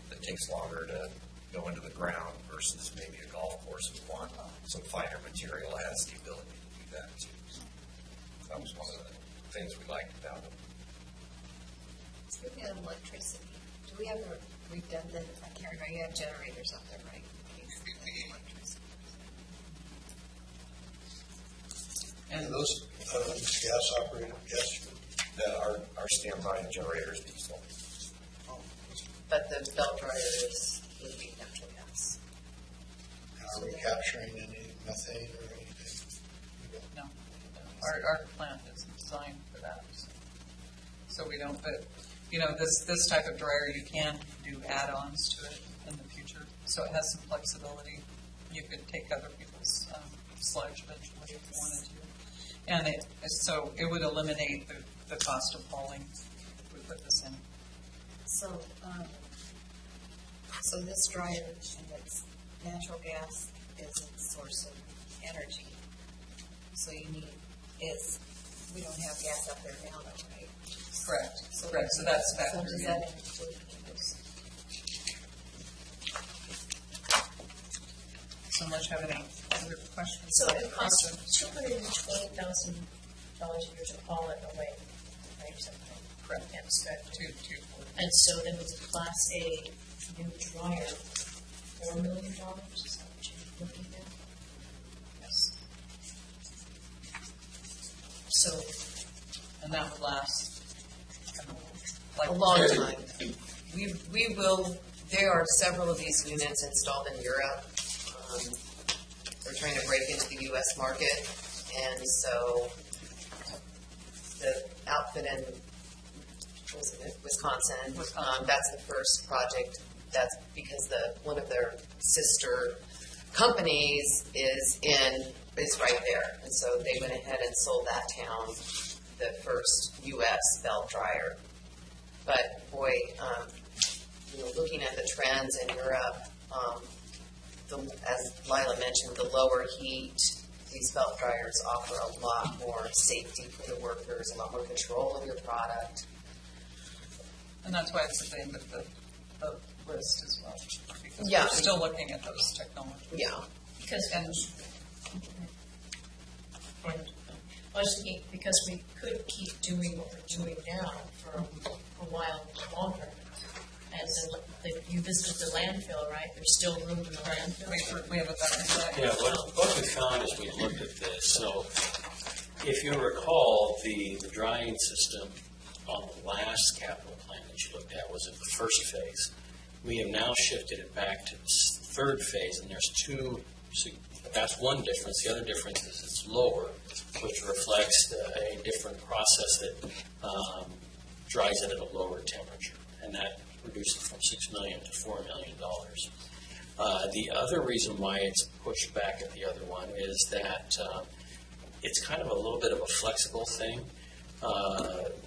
that takes longer to go into the ground versus maybe a golf course would want some finer material, has the ability to do that too. So that was one of the things we liked about it. Speaking of electricity, do we have a redundant, I can't remember, you have generators up there, right? Electricity. And those gas operated, gas. Our standby generators diesel. But the belt dryer would be natural gas. Are we capturing any methane or anything? No. Our plant is designed for that. So we don't, but, this type of dryer, you can do add-ons to it in the future. So it has some flexibility. You could take other people's sludge eventually if you wanted to. And so it would eliminate the cost of hauling if we put this in. So this dryer and its natural gas is its source of energy. So we don't have gas up there now, though, right? Correct. So Correct. So that's So factored does in. that include this? So much have any other questions? So it costs $220,000 a year to haul it away, right? Something. Correct. Yeah, so- Two. And so then with the Class A new dryer, $4 million, is that what you're looking at? Yes. So, And that would last A long time. We will, there are several of these units installed in Europe. They're trying to break into the U.S. market, and so the outfit in Wisconsin, that's the first project. That's because one of their sister companies is right there, and so they went ahead and sold that town the first U.S. belt dryer. But boy, looking at the trends in Europe, as Lila mentioned, the lower heat, these belt dryers offer a lot more safety for the workers, a lot more control of your product. And that's why it's at the end of the list as well. Because Yeah. we're still looking at those technologies. Yeah. because, And I was thinking, because we could keep doing what we're doing now for a while longer. And so you visited the landfill, right? There's still room in the landfill. we have a better. Yeah, what we found as we looked at this, so if you recall, the drying system on the last capital plan that you looked at was at the first phase. We have now shifted it back to the third phase, and there's two, that's one difference. The other difference is it's lower, which reflects a different process that dries it at a lower temperature, and that reduced it from $6 million to $4 million. The other reason why it's pushed back at the other one is that it's kind of a little bit of a flexible thing.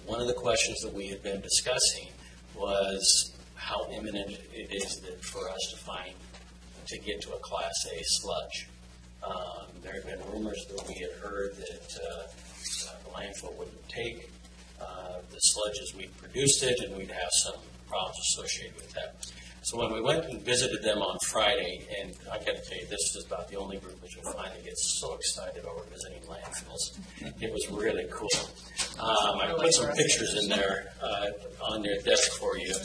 One of the questions that we had been discussing was how imminent it is that for us to get to a Class A sludge. There had been rumors that we had heard that the landfill wouldn't take the sludge as we produced it, and we'd have some problems associated with that. So when we went and visited them on Friday, and I got to tell you, this is about the only group that you'll find that gets so excited over visiting landfills. It was really cool. I put some pictures in there on your desk for you.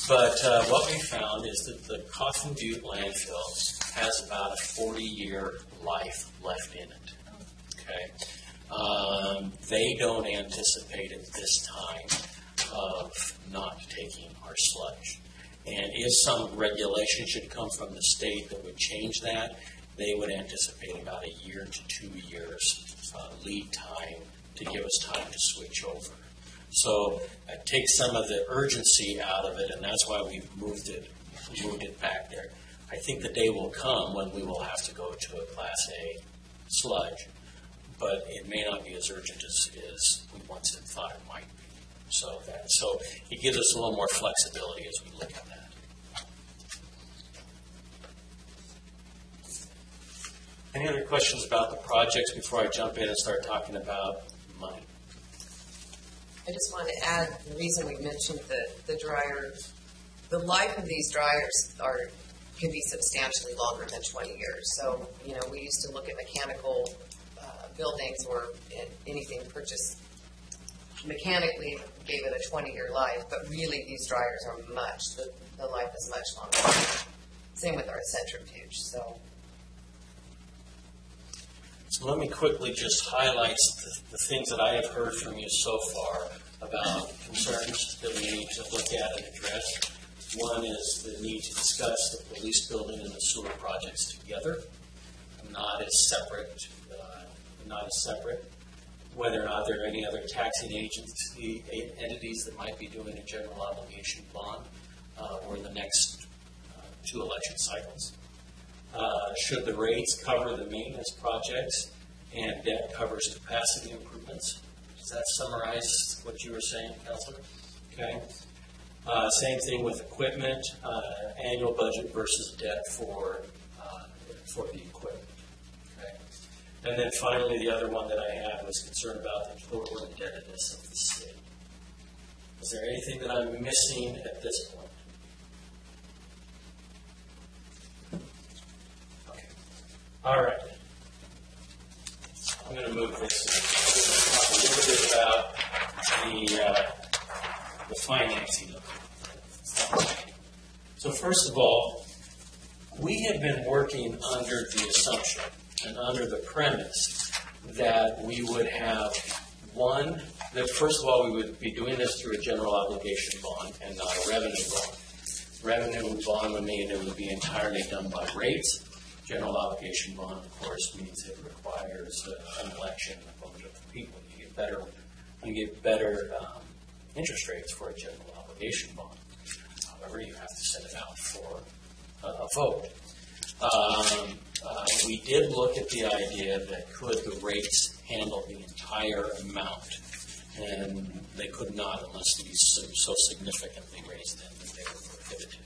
But what we found is that the Coffin Butte landfill has about a 40-year life left in it. Okay, they don't anticipate at this time of not taking our sludge. And if some regulation should come from the state that would change that, they would anticipate about a year to 2 years lead time to give us time to switch over. So it takes some of the urgency out of it, and that's why we've moved it back there. I think the day will come when we will have to go to a Class A sludge. but it may not be as urgent as we once had thought it might be. So it gives us a little more flexibility as we look at that. Any other questions about the projects before I jump in and start talking about money? I just want to add, the reason we mentioned the dryer, the life of these dryers can be substantially longer than 20 years. So, we used to look at mechanical buildings where anything purchased mechanically gave it a 20-year life, but really these dryers are the life is much longer. Same with our centrifuge, So let me quickly just highlight the things that I have heard from you so far about concerns that we need to look at and address. One is the need to discuss the police building and the sewer projects together, not as separate. Whether or not there are any other taxing entities that might be doing a general obligation bond or the next 2 election cycles. Should the rates cover the maintenance projects and debt covers capacity improvements? Does that summarize what you were saying, Councilor? Okay. Same thing with equipment, annual budget versus debt for the equipment. Okay. And then finally, the other one that I had was concerned about the total indebtedness of the city. Is there anything that I'm missing at this point? Okay. All right. I'm going to move this. We're going to talk a little bit about the financing of it. So first of all, we have been working under the assumption and under the premise that we would have that first of all, we would be doing this through a general obligation bond and not a revenue bond. Revenue bond would mean it would be entirely done by rates. General obligation bond, of course, means it requires an election of the people. You get better interest rates for a general obligation bond. However, you have to send it out for a vote. We did look at the idea that could the rates handle the entire amount, and they could not unless these so significantly raised them that they were prohibited.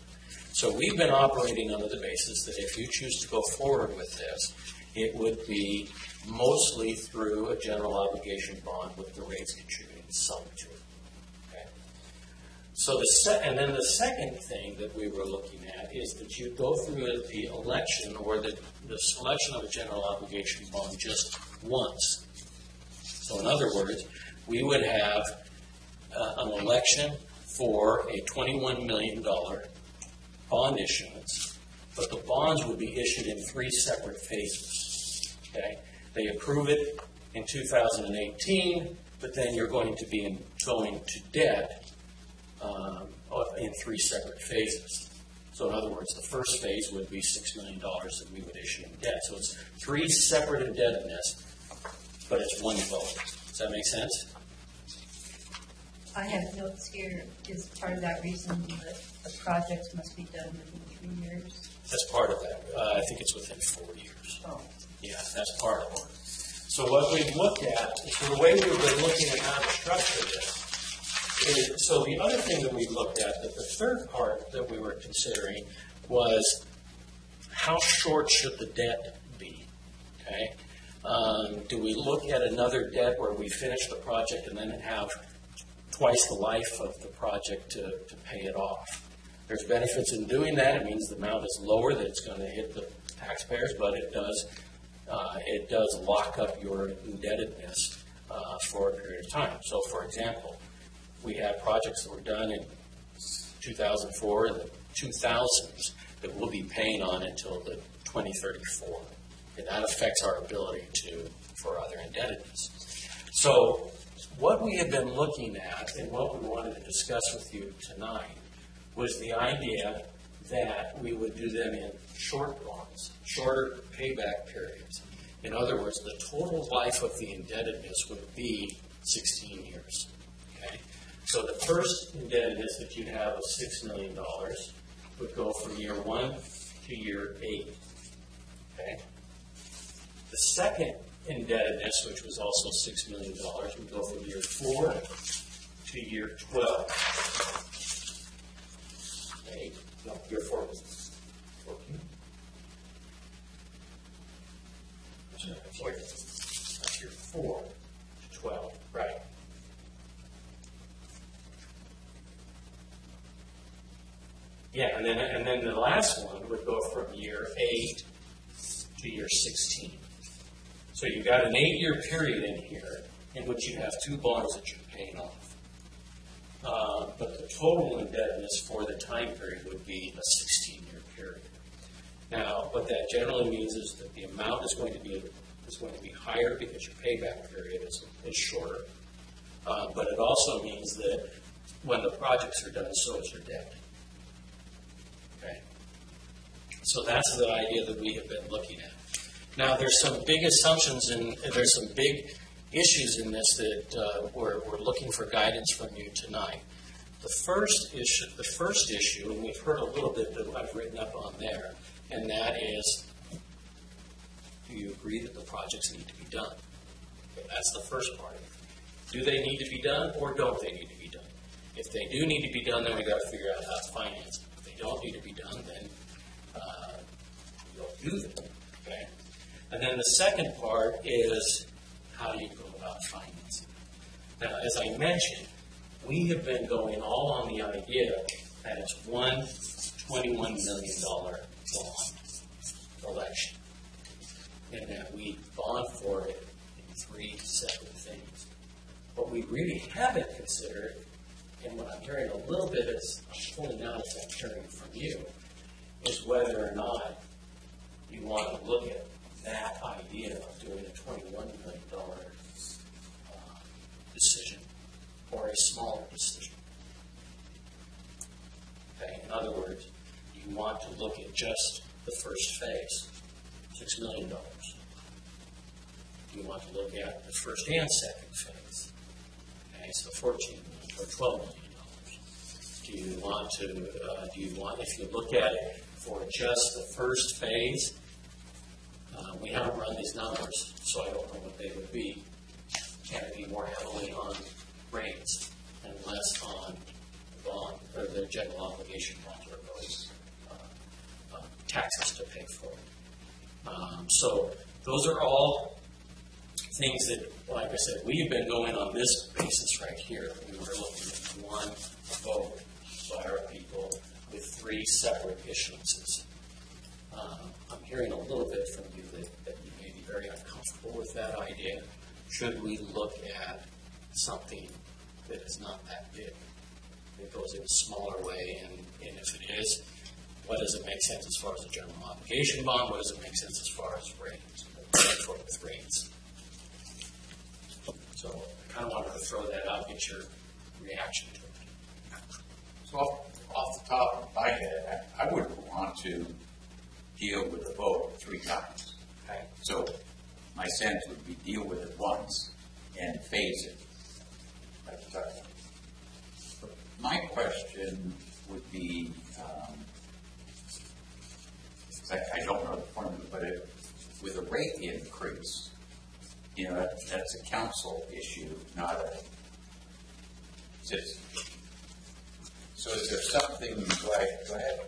So we've been operating under the basis that if you choose to go forward with this, it would be mostly through a general obligation bond with the rates contributing some to it. Okay? So and then the second thing that we were looking at is that you go through the election or the selection of a general obligation bond just once. So in other words, we would have an election for a $21 million bond issuance, but the bonds would be issued in 3 separate phases. Okay? They approve it in 2018, but then you're going to be going to debt in 3 separate phases. So in other words, the first phase would be $6 million that we would issue in debt. So it's 3 separate indebtedness, but it's one vote. Does that make sense? I have notes here. Is part of that reason that the projects must be done within 3 years? That's part of that. I think it's within 4 years. Oh. Yeah, that's part of it. So what we've looked at, so the way we've been looking at how to structure this, so the other thing that we looked at, that the third part that we were considering was how short should the debt be? Okay, do we look at another debt where we finish the project and then have twice the life of the project to pay it off? There's benefits in doing that. It means the amount is lower, that it's going to hit the taxpayers, but it does lock up your indebtedness for a period of time. So, for example, we have projects that were done in 2004 and the 2000s that we'll be paying on until the 2034. And that affects our ability for other indebtedness. So what we have been looking at and what we wanted to discuss with you tonight was the idea that we would do them in short bonds, shorter payback periods. In other words, the total life of the indebtedness would be 16 years. Okay? So the first indebtedness that you'd have of $6 million would go from year 1 to year 8. Okay? The second indebtedness, which was also $6 million, we go from year 4 to year 12. No, year 4 was 14. Sorry, that's year 4 to 12, right. Yeah, and then the last one would go from year 8 to year 16. So you've got an 8-year period in here in which you have 2 bonds that you're paying off. But the total indebtedness for the time period would be a 16-year period. Now, what that generally means is that the amount is going to be higher because your payback period is shorter. But it also means that when the projects are done, so is your debt. Okay? So that's the idea that we have been looking at. Now, there's some big assumptions and there's some big issues in this that we're looking for guidance from you tonight. The first issue, and we've heard a little bit that I've written up on there, and that is, do you agree that the projects need to be done? Okay, that's the first part of it. Do they need to be done or don't they need to be done? If they do need to be done, then we've got to figure out how to finance it. If they don't need to be done, then you don't do them. Okay? And then the second part is how do you go about financing? Now, as I mentioned, we have been going all on the idea that it's one $21 million bond collection, and that we bond for it in 3 separate things. What we really haven't considered, and what I'm hearing a little bit is, I'm pulling out as I'm hearing from you, is whether or not you want to look at that idea of doing a $21 million decision or a smaller decision. Okay, in other words, you want to look at just the first phase, $6 million. Do you want to look at the first and second phase? Okay, so $14 million or $12 million. Do you want, if you look at it for just the first phase, we haven't run these numbers, so I don't know what they would be. Can it be more heavily on rates and less on the bond or the general obligation bond or those taxes to pay for it? So those are all things that, like I said, we've been going on this basis right here. We were looking at one vote by our people with 3 separate issuances. I'm hearing a little bit from you that you may be very uncomfortable with that idea. Should we look at something that is not that big, that goes in a smaller way, and if it is, what does it make sense as far as a general obligation bond? What does it make sense as far as rates? With rates. So I kind of wanted to throw that out, get your reaction to it. So off the top of my head, I wouldn't want to deal with the vote 3 times. Okay. So my sense would be deal with it once and phase it. My question would be, I don't know the formula, but with a rate increase, that's a council issue, not a citizen. So is there something, go ahead.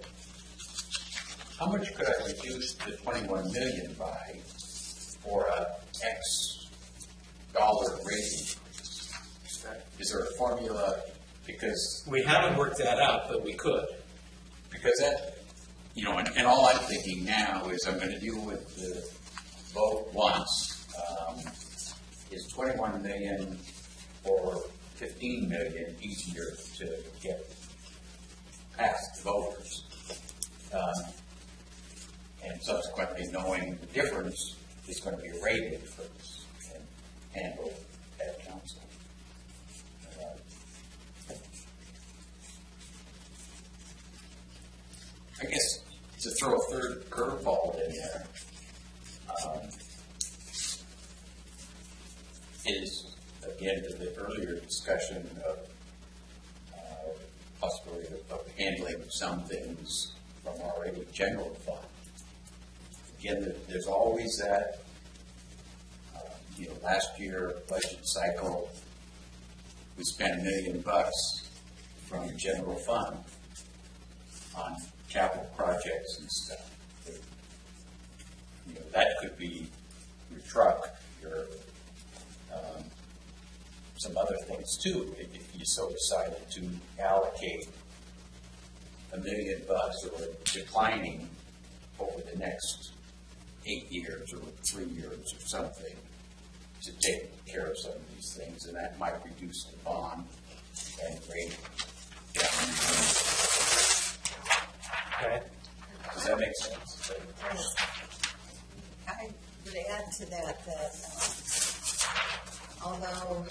How much could I reduce the 21 million by for a X dollar rate increase? Is there a formula? Because we haven't worked that out, but we could. Because that, and all I'm thinking now is I'm going to deal with the vote once. Is 21 million or 15 million easier to get past the voters? And subsequently knowing the difference is going to be a rate increase and handled at council. I guess to throw a third curveball in there is, again, to the earlier discussion of possibility of handling some things from already general fund. Again, there's always that last year, budget cycle, we spent $1 million from the general fund on capital projects and stuff. That could be your truck, your some other things too, if you so decided to allocate $1 million or declining over the next 8 years or 3 years or something to take care of some of these things, and that might reduce the bond and rate down. Okay. Does that make sense? I would add to that although,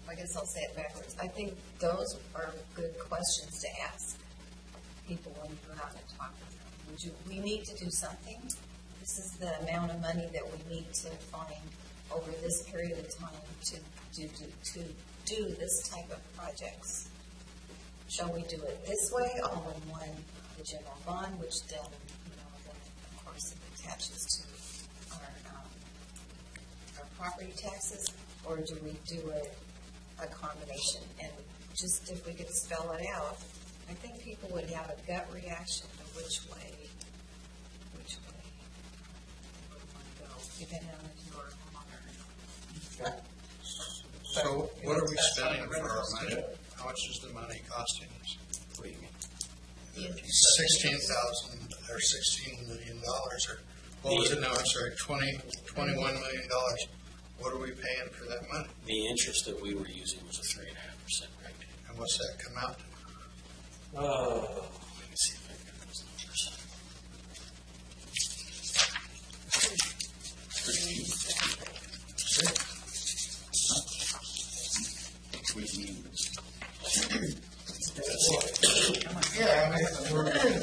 I guess I'll say it backwards, I think those are good questions to ask people when you go out and talk with them. We need to do something. This is the amount of money that we need to find over this period of time to do this type of projects. Shall we do it this way, all in one, the general fund, which then, then of course it attaches to our property taxes, or do we do a combination? And just if we could spell it out, I think people would have a gut reaction to which way they would want to go, depending on if you're a homeowner. So what are we spending for our money? How much is the money costing us? What do you mean? $16,000 or $16 million, or what was it now? I'm sorry, $21 million. What are we paying for that money? The interest that we were using was a 3.5% rate. And what's that come out to? Oh, let me see if I can get those numbers. Yeah, I mean,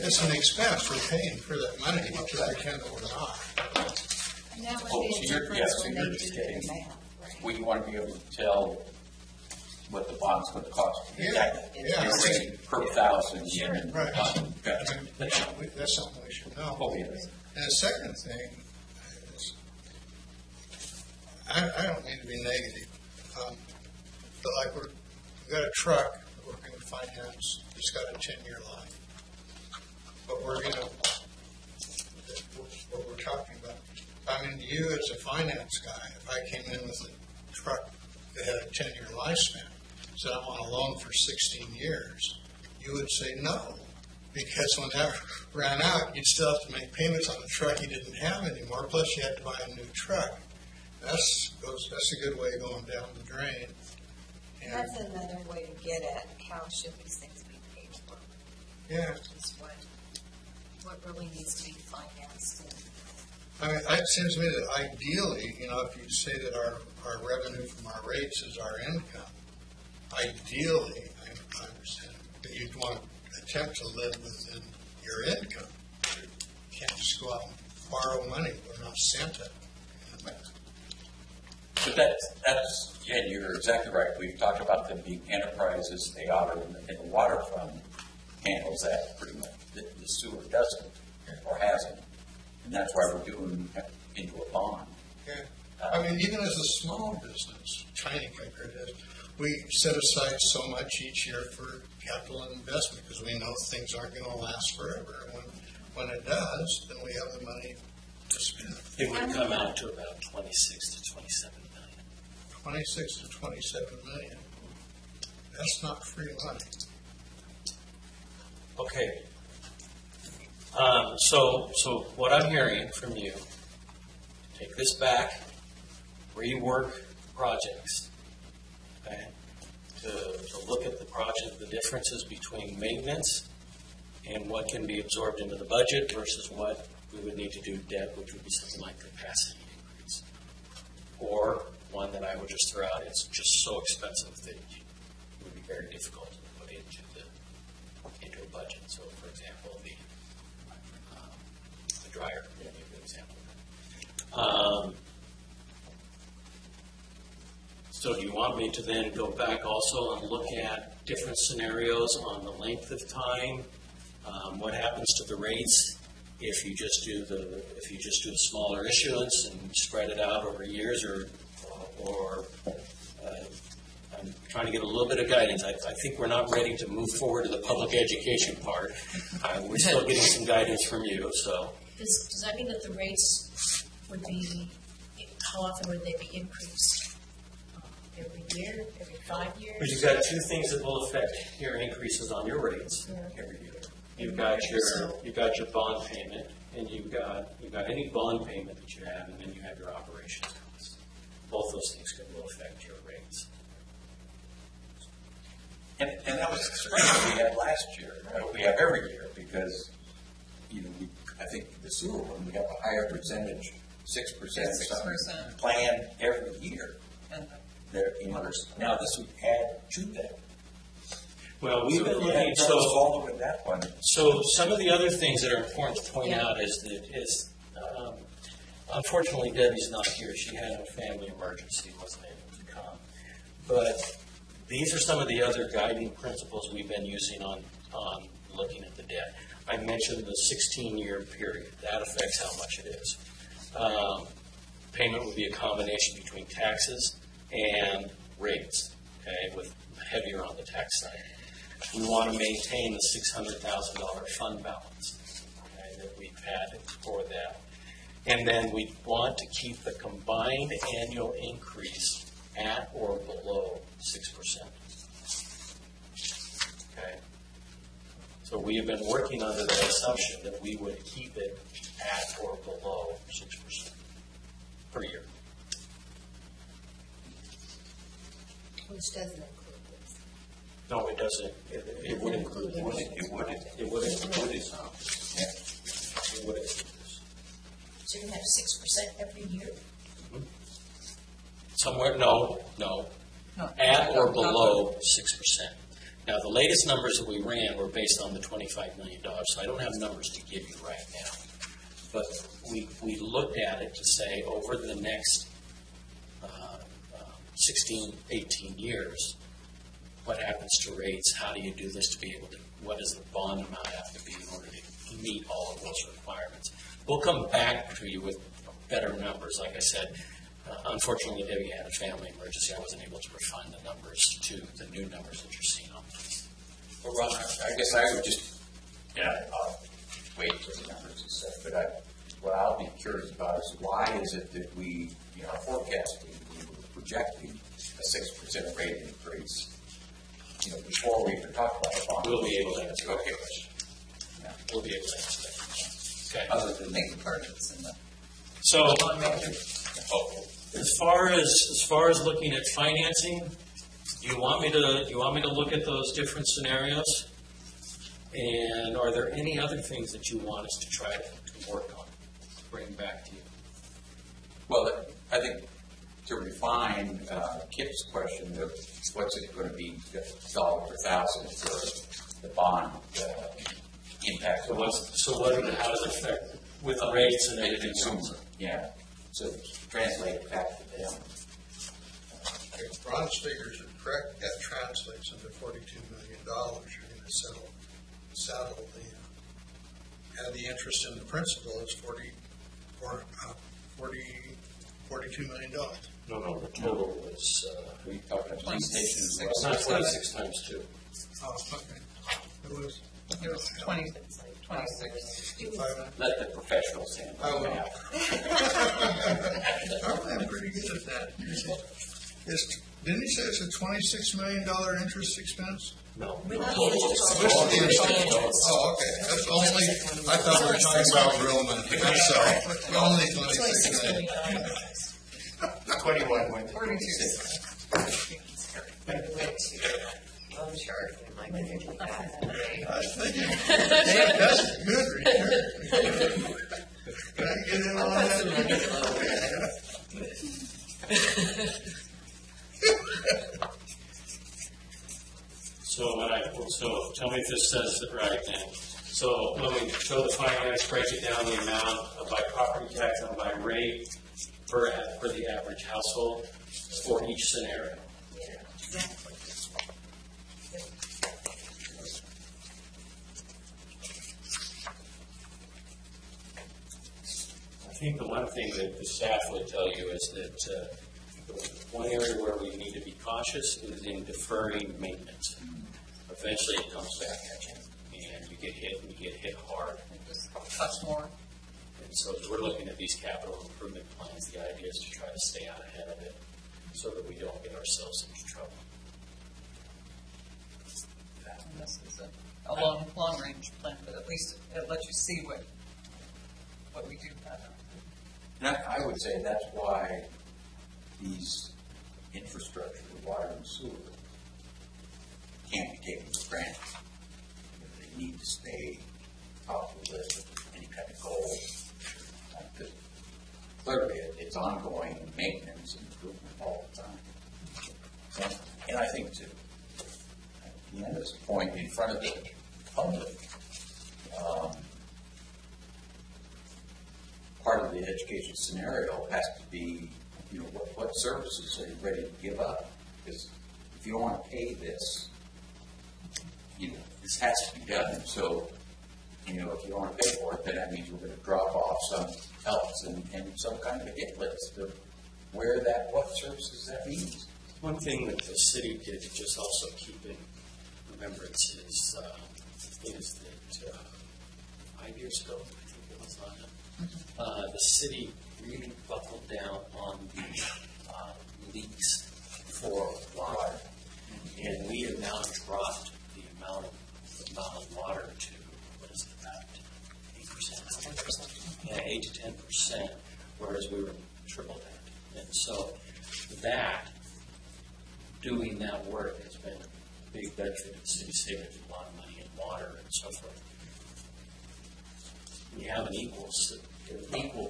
it's an expense. We're paying for that money to pretend that we're not. And that would Oh, be so a you're, difference so when you're they just do their getting, math, right? well, you want to be able to tell what the bond's going to cost. Yeah. You're saying per thousand. Sure. And Right. gotcha. I mean, that's something we should know. Oh, yeah. And the second thing is, I don't mean to be negative, but like we've got a truck that we're going to finance, it's got a 10-year life. But we're going to, what we're talking about, I mean, you as a finance guy, if I came in with a truck that had a 10-year lifespan, said I'm on a loan for 16 years, you would say no. Because when that ran out, you'd still have to make payments on the truck you didn't have anymore. Plus, you had to buy a new truck. That's a good way of going down the drain. And That's another way to get at how should these things be paid for. yeah, Is what really needs to be financed. I mean, it seems to me that ideally, if you say that our revenue from our rates is our income, ideally, I understand that you'd want to attempt to live within your income. You can't just go out and borrow money. We're not Santa. But that's, yeah, you're exactly right. We've talked about them being enterprises. They ought to, and the water fund handles that pretty much. The sewer doesn't or hasn't. And that's why we're doing into a bond. Yeah. I mean, even as a small business, tiny compared to this, we set aside so much each year for capital and investment because we know things aren't going to last forever. And when it does, then we have the money to spend. It would come out to about 26 to 27 million. 26 to 27 million. That's not free money. Okay. So what I'm hearing from you, take this back, rework projects, okay? To look at the project, the differences between maintenance and what can be absorbed into the budget versus what we would need to do debt, which would be something like capacity increase. Or one that I would just throw out, it's just so expensive that it would be very difficult to put into a budget. So, for example, the dryer would be a good example. So do you want me to then go back also and look at different scenarios on the length of time, what happens to the rates If you just do the smaller issuance and spread it out over years, or I'm trying to get a little bit of guidance. I think we're not ready to move forward to the public education part. We're still getting some guidance from you. So Does that mean that the rates would be, how often would they be increased? Every year, every 5 years? but you've got two things that will affect your increases on your rates every year. You've got your bond payment, and you've got any bond payment that you have, and then you have your operations costs. Both those things will affect your rates. And that was the surprise we had last year. We have every year because, I think the sewer one, we have a higher percentage, 6% plan every year. And Now this would add to that. Well, we've been looking, with that one. so some of the other things that are important to point out is unfortunately Debbie's not here. She had a family emergency, wasn't able to come. But these are some of the other guiding principles we've been using on looking at the debt. I mentioned the 16-year period. That affects how much it is. Payment would be a combination between taxes and rates, okay, with heavier on the tax side. We want to maintain the $600,000 fund balance, okay, that we've had for that. And then we want to keep the combined annual increase at or below 6%. Okay? So we have been working under that assumption that we would keep it at or below 6% per year. Which doesn't include this. No, it doesn't. It would include this. It would. It would include this. Yeah. It would include this. So you have 6% every year? Somewhere, no. At or below 6%. Now, the latest numbers that we ran were based on the $25 million, so I don't have numbers to give you right now. But we looked at it to say over the next 16, 18 years, what happens to rates? How do you do this to be able to, what does the bond amount have to be in order to meet all of those requirements? We'll come back to you with better numbers. Like I said, unfortunately, Debbie had a family emergency. I wasn't able to refine the numbers to the new numbers that you're seeing on this. Well, Ron, I guess I would just, wait for the numbers and stuff, but what I'll be curious about is why is it that we, forecasting, we were projecting a 6% rate increase, before we even talked about the bond. We'll be able to answer that Okay. question. We'll be able to answer that question. Okay. Other than making purchase in the So, bond market. as far as looking at financing, do you want me to look at those different scenarios? And are there any other things that you want us to try to work on, bring back to you? Well, I think to refine Kip's question of what's it going to be dollar per thousand for the bond impact. So how does it affect with the rates and everything? Yeah. So translate it back to them. If Ron's figures are correct, that translates into $42 million. You're going to settle the interest in the principal is $42 million. No, the total was, We talked about police stations. it's not 26 times 2. Oh, okay. It was 26. Let the professionals handle Oh, that. I'm pretty good at that. Didn't he say it's a $26 million interest expense? No. Oh, okay. That's only, I thought we were talking about real money. That's only $26 million. 21 went to 46. 26. I'm sure. I think that's a good return. Can I get in on that? So tell me if this says it right then. So when we show the finance, break it down the amount by property tax and by rate for the average household for each scenario. Exactly. think the one thing that the staff would tell you is that one area where we need to be cautious is in deferring maintenance. Eventually it comes back at you, and you get hit, and you get hit hard. Just cost more. And so as we're looking at these capital improvement plans, the idea is to try to stay out ahead of it so that we don't get ourselves into trouble. And this is a long range plan, but at least it lets you see what we do have. And I would say that's why these infrastructure, water and sewer, can't be taken for granted. They need to stay top of the list of any kind of goal. Because clearly it's ongoing maintenance and improvement all the time. And I think to this point in front of the public, part of the education scenario has to be, what services are you ready to give up? Because if you don't want to pay this, this has to be done. And so, if you don't want to pay for it, then that means we're going to drop off some else and some kind of a hit list of what services that means. One thing that the city did to just also keep in remembrance is that 5 years ago, I think it was, the city really buckled down on the leaks for water, and we have now dropped the amount of water to, what is it, about 8%? 8 to 10%, whereas we were triple that. And so doing that work has been a big benefit to the city, saving a lot of money in water and so forth. We have an equal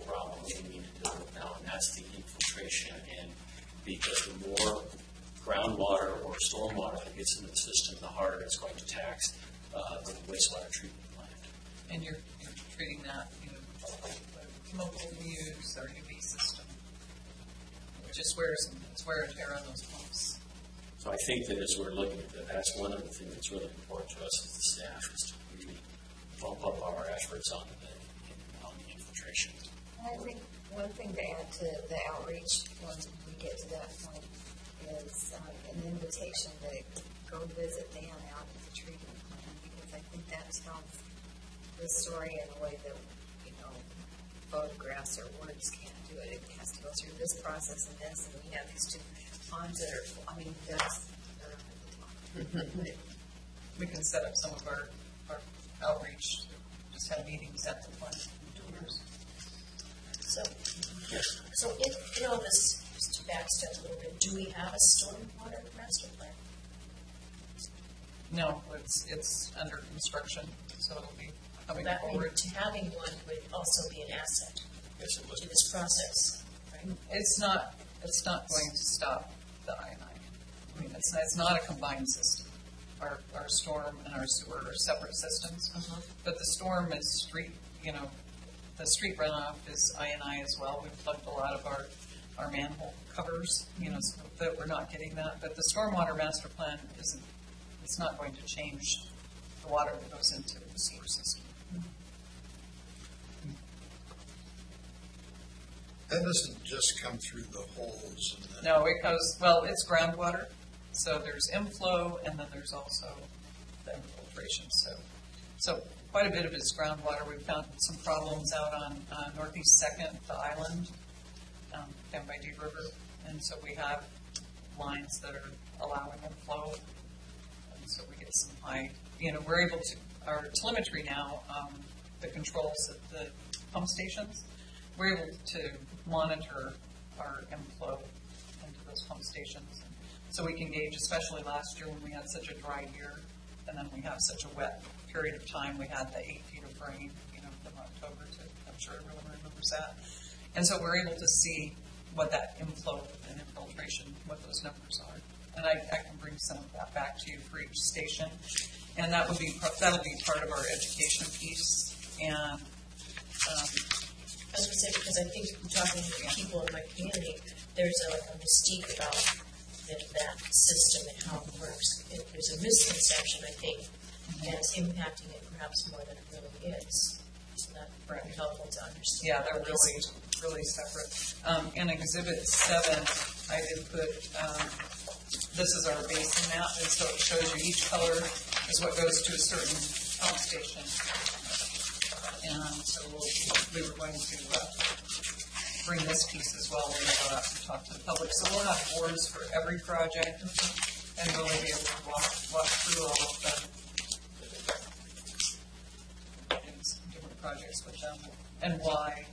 problem that we need to deal with now, and that's the infiltration. And because the more groundwater or stormwater that gets into the system, the harder it's going to tax the wastewater treatment plant. And you're treating that, chemical use or UV system, which just it's wear and tear on those pumps. So I think that as we're looking at that, that's one of the things that's really important to us as the staff is to really bump up our efforts on the infiltration. I think one thing to add to the outreach once we get to that point is an invitation to go visit Dan out at the treatment plant, because I think that tells the story in a way that photographs or words can't do it. It has to go through this process and this, and we have these two ponds that are, that's We can set up some of our outreach, just have meetings at the plant. So in all this, just to backstep a little bit, do we have a stormwater master plan? No, it's under construction, so it'll be coming That forward. to having one would also be an asset Yes, it was. to this process, right? It's not going to stop the I&I. It's not a combined system. Our storm and our sewer are separate systems, but the storm is street. The street runoff is I&I as well. We've plugged a lot of our manhole covers, so that we're not getting that. But the stormwater master plan it's not going to change the water that goes into the sewer system. That doesn't just come through the holes. No, it goes, it's groundwater. So there's inflow, and then there's also the infiltration. So quite a bit of it is groundwater. We've found some problems out on Northeast 2nd, the island, down by Deep River. And so we have lines that are allowing inflow. And so we get some high, we're able to, our telemetry now, the controls at the pump stations, we're able to monitor our inflow into those pump stations. So we can gauge, especially last year when we had such a dry year, and then we have such a wet period of time. We had the 8 feet of rain, from October to, I'm sure everyone remembers that. And so we're able to see what that inflow and infiltration, what those numbers are. And I can bring some of that back to you for each station. And that'll be part of our education piece. And I was going to say, because I think talking to people in my community, there's a mystique about that system and how it works. There's a misconception, I think, that's impacting it perhaps more than it really is. So that would be helpful to understand. Yeah, they're really separate. In Exhibit 7, I did put, this is our basin map, and so it shows you each color is what goes to a certain pump station. And so we were going to bring this piece as well when we go out to talk to the public. So we'll have boards for every project and really be able to walk through all of the different projects with them and why.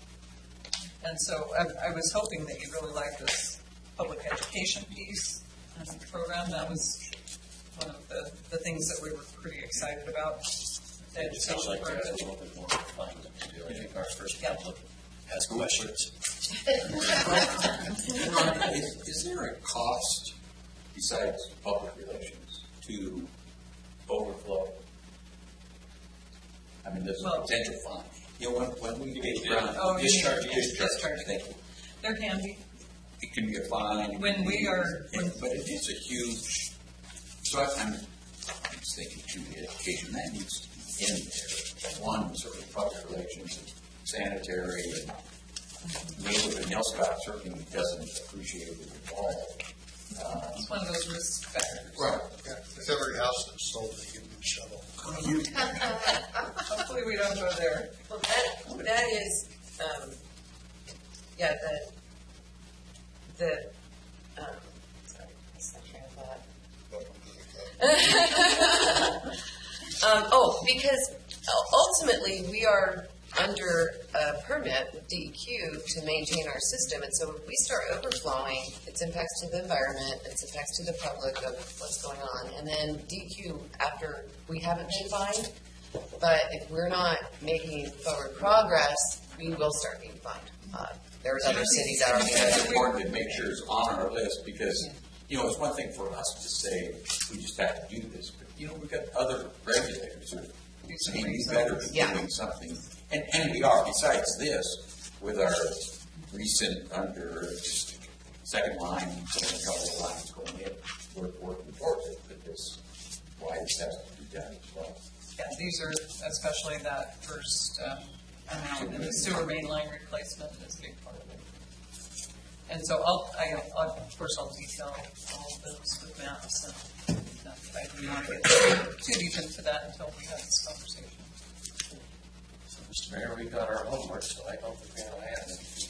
And so I was hoping that you'd really like this public education piece and program. That was one of the things that we were pretty excited about. The It sounds education like part there's of a it. little bit more refinement to do. I think our first public has questions. Is there a cost besides public relations to overflow? I mean, there's a Well- potential fine. You know, when we get around Oh, you mean discharge, discharge. There can be. it can be a fine. When we are- But it is a huge, so I'm thinking through the education, that needs to be in there. One, sort of public relations, sanitary, and neighborhood. Nell Scott certainly doesn't appreciate it at all. It's one of those risk factors. Right. Yeah, if every house that's sold, they give them a shovel. Hopefully we don't go there. Well, that is, yeah, sorry, I lost my train of thought. Because ultimately, we are under a permit with DEQ to maintain our system, and so if we start overflowing, it's impacts to the environment, it's impacts to the public of what's going on, and then DEQ, after we haven't been fined, but if we're not making forward progress, we will start being fined. There's other cities out I think that's there. important to make sure it's on our list because, you know, it's one thing for us to say we just have to do this, but, you know, we've got other regulators who are saying we better be Yeah. doing something. And we are, besides this, with our recent under second line, a couple of lines going in, we're working towards it, but this, why this has to be done as well. Yeah, these are, especially that first amount, and the sewer main line replacement is a big part of it. And so of course, I'll detail all of those with maps, and I do not get too deep into that until we have this conversation. So, Mr. Mayor, we got our homework, so I don't think we're going to have anything.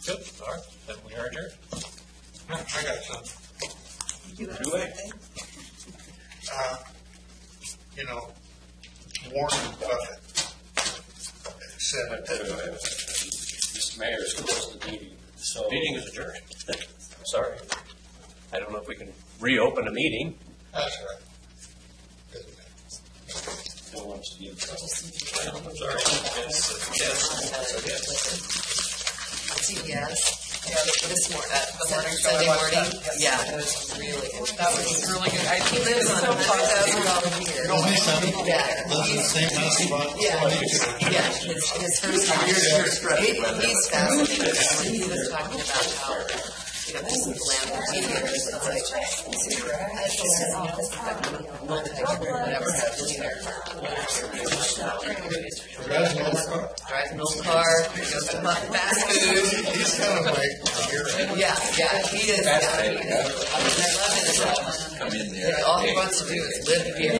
Good, all right, then we are adjourned. I got something. Do it. You know, Warren Buffett said that Mr. Mayor, it's closed the meeting, so. Meeting is adjourned. Sorry. I don't know if we can reopen a meeting. that's right. Doesn't matter. No one's to be in trouble. I'm sorry. CPS. Yeah, This Sunday morning. Yeah, it was really good. that was really good. He lives on $100,000 here. Oh, my son? Yeah. Lives in the same house he bought. Yeah, his first house. He's fascinated. When he was talking about how, you know, just the land for 2 years, it's like, whatever, drives an old car, goes to fast food. He's kind of like, here. Yeah, he is. I love it. Come in there. All he wants to do is live here.